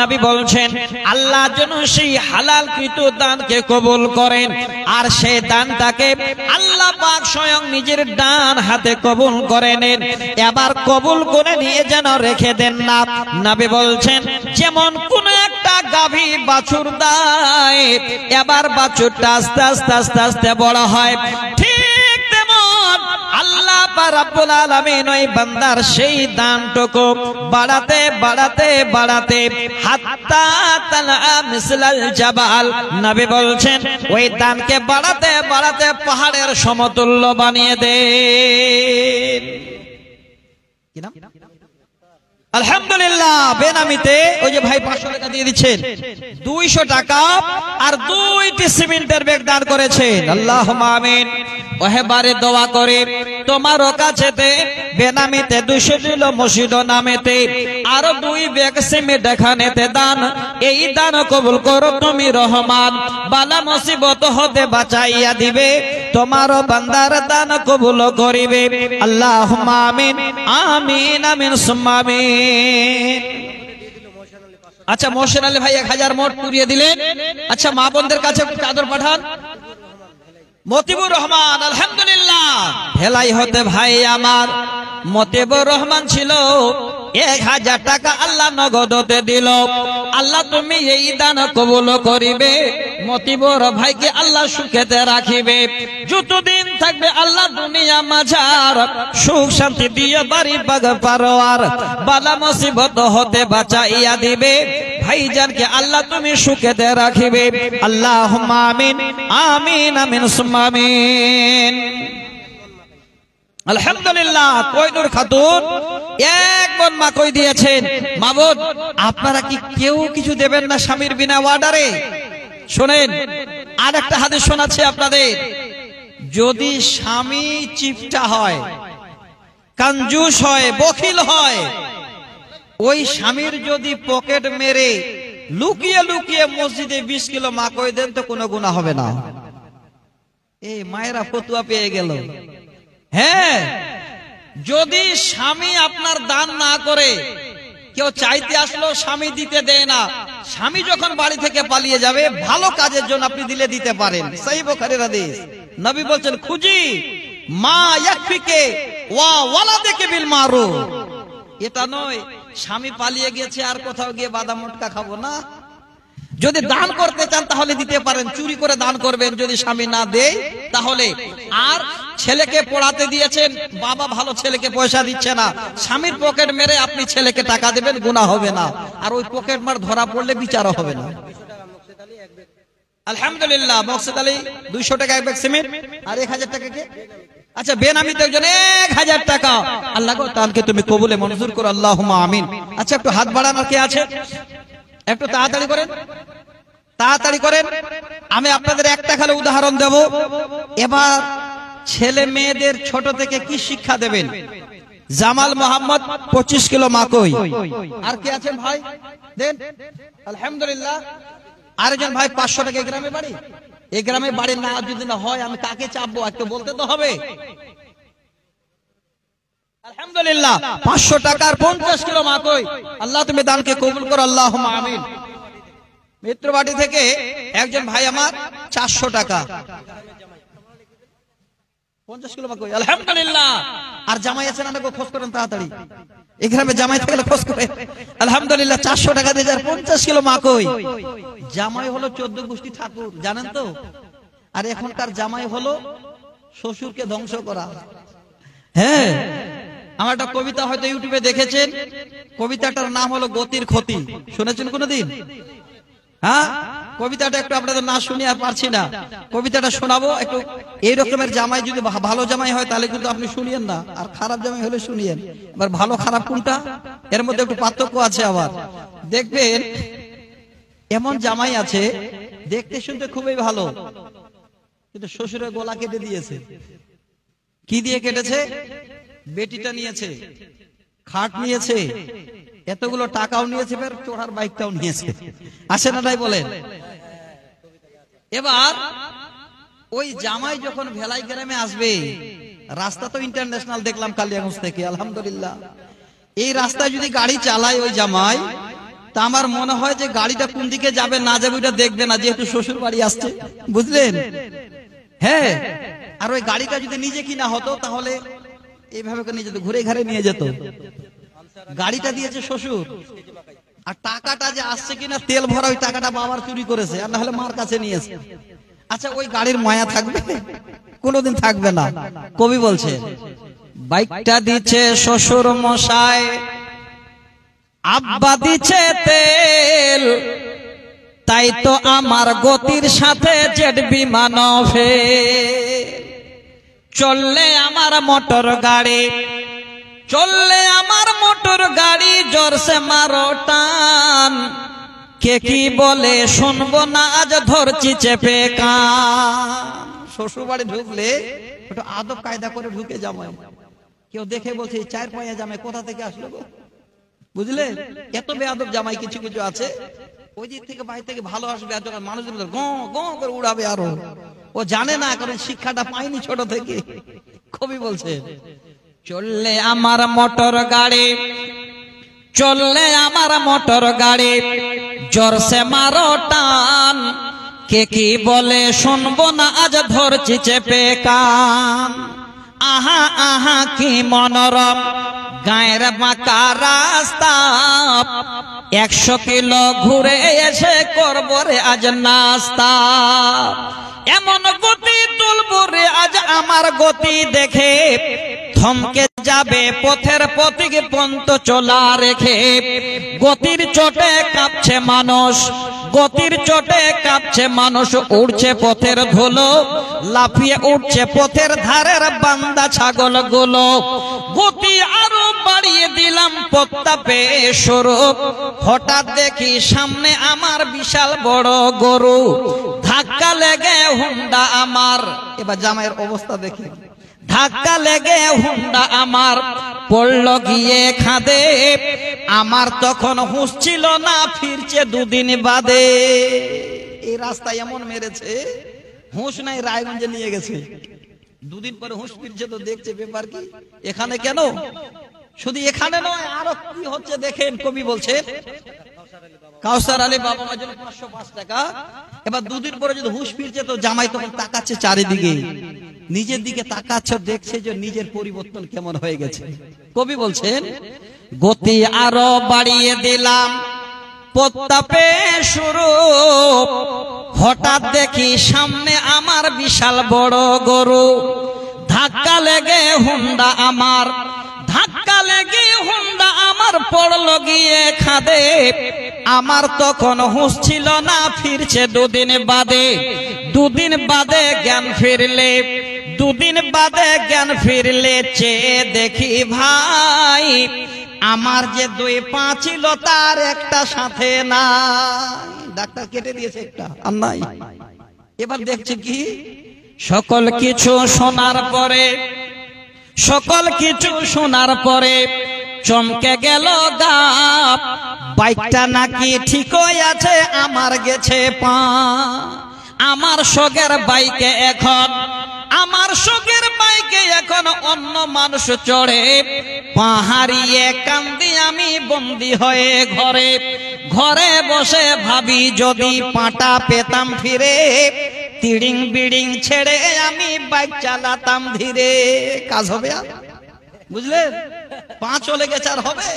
নবী বলছেন আল্লাহ যেন সেই হালালকৃত দানকে কবুল করেন, আর সেই দানটাকে আল্লাহ পাক স্বয়ং নিজের ডান হাতে কবুল করে নেন। এবার কবুল করে নিয়ে যেন রেখে দেন না। নবী বলছেন যেমন কোন একটা গাভী বাছুর দেয়, এবার বাছুরটা আস্তে আস্তে আস্তে আস্তে বড় হয়, ঠিক তেমন আল্লাহ রাব্বুল আলামিন ওই বান্দার সেই দানটুকু বাড়াতে বাড়াতে বাড়াতে হাত্তা তালা মিসলাল জাবাল, নবী বলছেন ওই দানকে বাড়াতে বাড়াতে পাহাড়ের সমতুল্য বানিয়ে দেন। কি নাম? আলহামদুলিল্লাহ। বেনামিতে ওই যে ভাই 500 টাকা দিয়ে দিচ্ছেন, 200 টাকা আর 2টি সিমেন্টের ব্যাগ দান করেছেন। আল্লাহুম্মা আমিন। ওহেবারে দোয়া করে তোমারও কাছেতে বেনামিতে 200 দিল মসজিদ নামেতে, আর 2 ব্যাগ সিমেন্ট এখানেতে দান। এই দান কবুল করো তুমি রহমান, বালা মুসিবত হতে বাঁচাইয়া দিবে, তোমারও বান্দার দান কবুল করিবে। আল্লাহুম্মা আমিন আমিন আমিন সুম্মা আমিন। আচ্ছা মোহসেন আলী ভাই 1000 মোট পুরিয়ে দিলেন। আচ্ছা মা বোনদের কাছে চাদর পাঠান। মতিবুর রহমান, আলহামদুলিল্লাহ। ভেলাই হতে ভাই আমার মতিবুর রহমান ছিল, 1000 টাকা আল্লাহ নগদতে দিল। আল্লাহ তুমি এই দান কবুল করিবে, মতিবুর ভাইকে আল্লাহ সুখেতে রাখিবে, যতদিন থাকবে আল্লাহ দুনিয়া মাঝার সুখ শান্তি দিয়ে বাড়ি বাগ পারোয়ার বালা মুসিবত হতে বাঁচাইয়া দিবে। ভাইজানকে আল্লাহ তুমি সুখেতে রাখিবে। আল্লাহুম্মা আমিন আমিন আমিন সুম্মা আমিন। আলহামদুলিল্লাহ কইনুর খাতুন এক মন মাকই দিয়েছেন। মাবুদ আপনারা কি কেউ কিছু দেবেন না স্বামীর বিনা অর্ডারে? শুনেন আর একটা হাদিস শোনাচ্ছি আপনাদের। যদি স্বামী চিপটা হয়, কঞ্জুস হয়, বখিল হয়, ওই স্বামীর যদি পকেট মেরে লুকিয়ে লুকিয়ে মসজিদে 20 কিলো মাকই দেন তো কোনো গুনাহ হবে না। এই মায়েরা ফতুয়া পেয়ে গেল। হ্যাঁ, যদি স্বামী আপনার দান না করে, কেউ চাইতে আসলো স্বামী দিতে দেয় না, স্বামী যখন বাড়ি থেকে পালিয়ে যাবে ভালো কাজের জন্য আপনি দিলে দিতে পারেন। সহিহ বুখারীর হাদিস। নবী বলছেন খুজি মা ইয়াকফিকে ওয়া ওয়ালাদাকে বিল মারুফ। এটা নয় স্বামী পালিয়ে গেছে আর কোথাও গিয়ে বাদাম মোটকা খাবো না। যদি দান করতে চান তাহলে দিতে পারেন, চুরি করে দান করবেন যদি স্বামী না দেয় তাহলে। আর ছেলেকে পড়াতে দিয়েছেন, বাবা ভালো ছেলেকে পয়সা দিচ্ছে না, স্বামীর পকেট মেরে আপনি ছেলেকে টাকা দেবেন, গুনাহ হবে না। আর ওই পকেট মার ধরা পড়লে বিচারও হবে না। আলহামদুলিল্লাহ মকসেদ আলী 200 টাকা এক ব্যাগ সিমেন্ট আর 1000 টাকা কে? আচ্ছা বেনামিতে একজন 1000 টাকা। আল্লাহ গো তানকে তুমি কবুলে মঞ্জুর করো, আল্লাহুম্মা আমিন। আচ্ছা একটু হাত বাড়ানোর কে আছে? একটু তাড়াতাড়ি করেন, তাড়াতাড়ি করেন। আমি আপনাদের একটা খালি উদাহরণ দেব। এবার ছেলে মেয়েদের ছোট থেকে কি শিক্ষা দেবেন? জামাল মোহাম্মদ 25 কিলো মাকই। আর কে আছেন ভাই? দেন। আলহামদুলিল্লাহ। আরেকজন ভাই 500 টাকা। এই গ্রামে বাড়ি? এই গ্রামে বাড়ি না যদি না হয় আমি কাকে চাপবো? একটু বলতে তো হবে। আলহামদুলিল্লাহ 500 টাকার 50 কিলো মাকই। আল্লাহ তুমি দানকে কবুল করো, আল্লাহুম্মা আমিন। মিত্রবাড়ি থেকে একজন ভাই আমার 400 টাকা 50 কিলো মাকই। আলহামদুলিল্লাহ। আর জামাই আছেন আমাকে খোঁজ করেন তাড়াতাড়ি। এই গ্রামে জামাই থাকলে খোঁজ করেন। আলহামদুলিল্লাহ 400 টাকা দিয়ে 50 কিলো মাকই। জামাই হলো 14 গোষ্ঠী ঠাকুর, জানেন তো? আর এখনকার জামাই হলো শ্বশুরকে ধ্বংস করা। হ্যাঁ, আমার একটা কবিতা হয়তো ইউটিউবে দেখেছেন। কবিতাটার নাম হলো গতির ক্ষতি। শুনেছেন কোনদিন? হ্যাঁ, কবিতাটা একটু আপনাদের না শুনি আর পারছি না। কবিতাটা শোনাবো একটু। এই রকমের জামাই যদি ভালো জামাই হয় তাহলে কিন্তু আপনি শুনিয়েন না, আর খারাপ জামাই হলে শুনিয়েন। এবার ভালো খারাপ কোনটা, এর মধ্যে একটু পার্থক্য আছে। আবার দেখবেন এমন জামাই আছে দেখতে শুনতে খুবই ভালো, কিন্তু শ্বশুরের গলা কেটে দিয়েছে। কি দিয়ে কেটেছে? বেটিটা নিয়েছে, খাট নিয়েছে, এতগুলো টাকাও নিয়েছে, ফের চোরার বাইকটাও নিয়েছে। আসে না তাই বলেন? এবার ওই জামাই যখন ভেলাই গ্রামে আসবে, রাস্তা তো ইন্টারন্যাশনাল দেখলাম কালিয়াগঞ্জ থেকে, আলহামদুলিল্লাহ। এই রাস্তায় যদি গাড়ি চালায় ওই জামাই, তা আমার মনে হয় যে গাড়িটা কোন দিকে যাবে না যাবে ওইটা দেখবে না, যেহেতু শ্বশুর বাড়ি আসছে, বুঝলেন? হ্যাঁ, আর ওই গাড়িটা যদি নিজে কিনা হতো তাহলে এইভাবে নিয়ে যেত, ঘুরে ঘাড়ে নিয়ে যেত। গাড়িটা দিয়েছে শ্বশুর, আর টাকাটা যে আসছে কিনা তেল ভরা ওই টাকাটা বাবার চুরি করেছে, আর না হলে মার কাছে নিয়েছে। আচ্ছা ওই গাড়ির মায়া থাকবে? কোনোদিন থাকবে না। কবি বলছে বাইকটা দিচ্ছে শ্বশুর মশাই, আব্বা দিচ্ছে তেল, তাই তো আমার গতির সাথে জেট বিমান ফেল। চললে আমার মোটর গাড়ি, চললে আমার মোটর গাড়ি, জোরসে মারো টান, কে কি বলে শুনবো না, আজ ধরছি চেপে কান। শ্বশুর বাড়ি ঢুকলে একটু আদব কায়দা করে ঢুকে জামাই। কেউ দেখে বলছে 4 পায়া জামাই কোথা থেকে আসলো গো, বুঝলে? এত বেয়াদব জামাই কিছু কিছু আছে। ওই দিক থেকে বাইরে থেকে ভালো আসবে, আর যখন মানুষ গো গো করে উড়াবে আরো। ও জানে না, কারণ শিক্ষাটা পায়নি ছোট থেকে। কবি বলছে চললে আমার মোটর গাড়ি, চললে আমার মোটর গাড়ি, জোরসে মারো টান, কে কি বলে শুনবো না, আজ ধরছি চেপে কান। আহা আহা কি মনোরম গায়ের বাঁকা রাস্তা, 100 কিলো ঘুরে এসে করবো রে আজ নাস্তা। এমন গতি তুলবো রে আজ আমার গতি দেখে, থমকে যাবে পথের পথিক পন্ত চলা রেখে। গতির চোটে কাঁপছে মানুষ, গতির চোটে কাঁপছে মানুষ, উড়ছে পথের ধুলো, লাফিয়ে উঠছে পথের ধারের বান্দা ছাগল গুলো। গতি আরো বাড়িয়ে দিলাম পথটা পেয়ে শুরু, হঠাৎ দেখি সামনে আমার বিশাল বড় গরু, ধাক্কা লেগে হুন্ডা আমার। এবার জামাইয়ের অবস্থা দেখি, ধাক্কা লেগে হুন্ডা আমার পড়ল গিয়ে খাদে। আমার তখন হুঁশ ছিল না, ফিরছে দুদিন বাদে। এই রাস্তায় এমন মেরেছে, হুঁশ নাই, রায়গঞ্জে নিয়ে গেছে। দুদিন পরে হুঁশ ফিরছে, তো দেখছে ব্যাপার কি, এখানে কেন? শুধু এখানে নয়, আরো কি হচ্ছে দেখেন। কবি বলছে কাউসার আলী বাবা মার জন্য 505 টাকা। এবার দুদিন পরে যদি হুঁশ ফিরছে, তো জামাই তখন তাকাচ্ছে চারিদিকে, নিজের দিকে তাকাচ্ছে, দেখছে যে নিজের পরিবর্তন কেমন হয়ে গেছে। কবি বলছেন গতি আরো বাড়িয়ে দিলাম পথটা পেয়ে শুরু, হঠাৎ দেখি সামনে আমার বিশাল বড় গরু, ধাক্কা লেগে হুন্ডা আমার, ধাক্কা লেগে হুন্ডা আমার পড়ল গিয়ে খাদে। আমার তখন হুঁশ ছিল না, ফিরছে দুদিন বাদে। দুদিন বাদে জ্ঞান ফিরলে, দুদিন বাদে জ্ঞান ফিরলে চেয়ে দেখি ভাই, আমার যে 2 পা ছিল তার একটা সাথে নাই। ডাক্তার কেটে দিয়েছে একটা, আর নাই। এবার দেখছে কি, সকল কিছু শোনার পরে, সকল কিছু শোনার পরে চমকে গেল গা, বাইকটা নাকি ঠিকই আছে, আমার গেছে পা। আমার শোকের বাইকে এখন, আমার শোকের বাইকে এখন অন্য মানুষ চড়ে, পা হারিয়ে কান্দি আমি বন্দি হয়ে ঘরে। ঘরে বসে ভাবি যদি পাটা পেতাম ফিরে, তিড়িং বিড়িং ছেড়ে আমি বাইক চালাতাম ধীরে। কাজ হবে আর, বুঝলেন? পা চলে গেছে, আর হবে?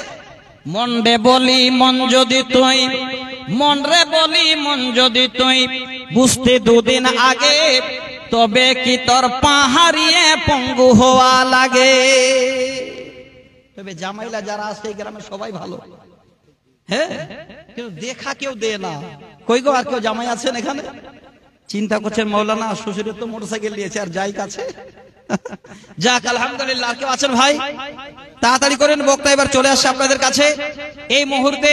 মন রে বলি মন যদি তুই, মন রে বলি মন যদি তুই বুঝতে দুদিন আগে, তবে কি তোর পা হারিয়ে পঙ্গু হওয়া লাগে। তবে জামাইলা যারা আছে গ্রামে সবাই ভালো, হ্যাঁ, কিন্তু দেখা কেউ দেয় না। কই গো, আর কেউ জামাই আছেন এখানে? চিন্তা করছেন মৌলানা শ্বশুরের তো মোটরসাইকেল নিয়েছে, আর যাই কাছে। যাক আলহামদুলিল্লাহ। কেউ আছেন ভাই? তাড়াতাড়ি করেন, বক্তা এবার চলে আসছে আপনাদের কাছে। এই মুহূর্তে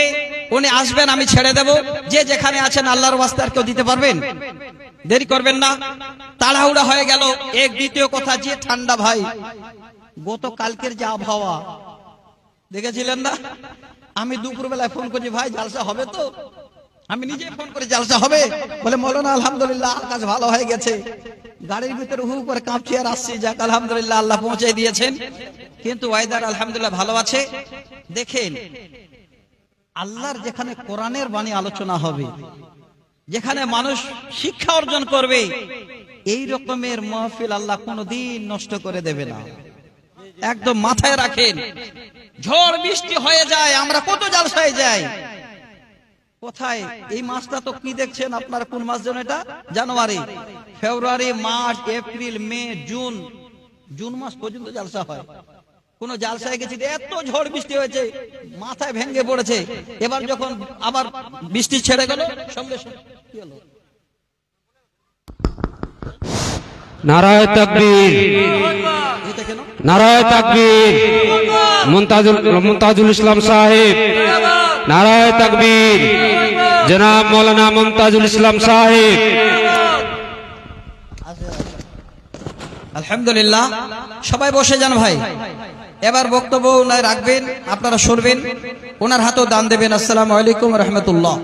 উনি আসবেন, আমি ছেড়ে দেব। যে যেখানে আছেন আল্লাহর ওয়াস্তে আর কেউ দিতে পারবেন? দেরি করবেন না, তাড়াহুড়া হয়ে গেল। এক দ্বিতীয় কথা, যে ঠান্ডা ভাই, গতকালকের যে আবহাওয়া দেখেছিলেন না? আমি দুপুরবেলায় ফোন করছি, ভাই জালসা হবে তো? আমি নিজে ফোন করে, জালসা হবে? বলে মৌলানা আলহামদুলিল্লাহ আকাশ ভালো হয়ে গেছে। গাড়ির ভিতরে হু করে কাঁপছি আর আসছি। যাক আলহামদুলিল্লাহ, আল্লাহ পৌঁছে দিয়েছেন। কিন্তু ওয়েদার আলহামদুলিল্লাহ ভালো আছে। দেখেন, আল্লাহর যেখানে কোরআনের বাণী আলোচনা হবে, যেখানে মানুষ শিক্ষা অর্জন করবে, এই রকমের মাহফিল আল্লাহ কোনদিন নষ্ট করে দেবে না। একদম মাথায় রাখেন। ঝড় বৃষ্টি হয়ে যায়, আমরা কত জালসায় যাই, কোথায়? এই মাসটা তো কি দেখছেন আপনারা? কোন মাস যেন এটা? জানুয়ারি, ফেব্রুয়ারি, মার্চ, এপ্রিল, মে, জুন। জুন মাস পর্যন্ত জালসা হয়। কোন জালসায় গেছি, এত ঝড় বৃষ্টি হয়েছে, মাথায় ভেঙে পড়েছে। এবার যখন আবার বৃষ্টি ছেড়ে গেল, সঙ্গে সঙ্গে কি হলো? নারায়ে তাকবীর, নারায়ে তাকবীর। মুমতাজুল ইসলাম সাহেব, নারায়ে তাকবীর। জনাব মৌলানা মুমতাজুল ইসলাম সাহেব। আলহামদুলিল্লাহ, সবাই বসে যান ভাই। এবার বক্তব্য ওনার রাখবেন, আপনারা শুনবেন, ওনার হাতেও দান দেবেন। আসসালামু আলাইকুম ওয়া রাহমাতুল্লাহ।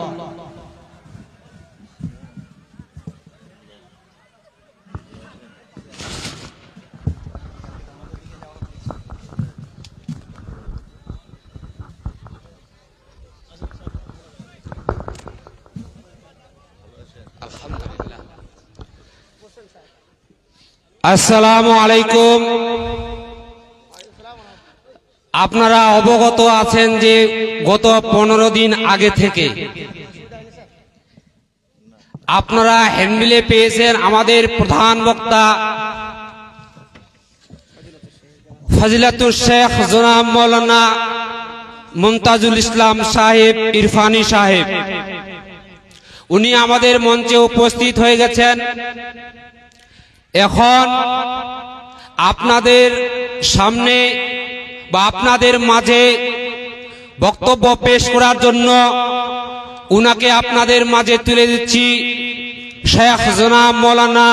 আসসালামু আলাইকুম। আপনারা অবগত আছেন যে গত 15 দিন আগে থেকে আপনারা হ্যান্ডবিলে পেয়েছেন আমাদের প্রধান বক্তা ফজিলাতুল শেখ জনাব মৌলানা মুমতাজুল ইসলাম সাহেব ইরফানি সাহেব। উনি আমাদের মঞ্চে উপস্থিত হয়ে গেছেন। এখন আপনাদের সামনে বা আপনাদের মাঝে বক্তব্য পেশ করার জন্য উনাকে আপনাদের মাঝে তুলে দিচ্ছি শেখ জনাব মৌলানা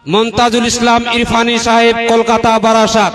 মুনতাজুল ইসলাম ইরফানি সাহেব, কলকাতা বারাসাত।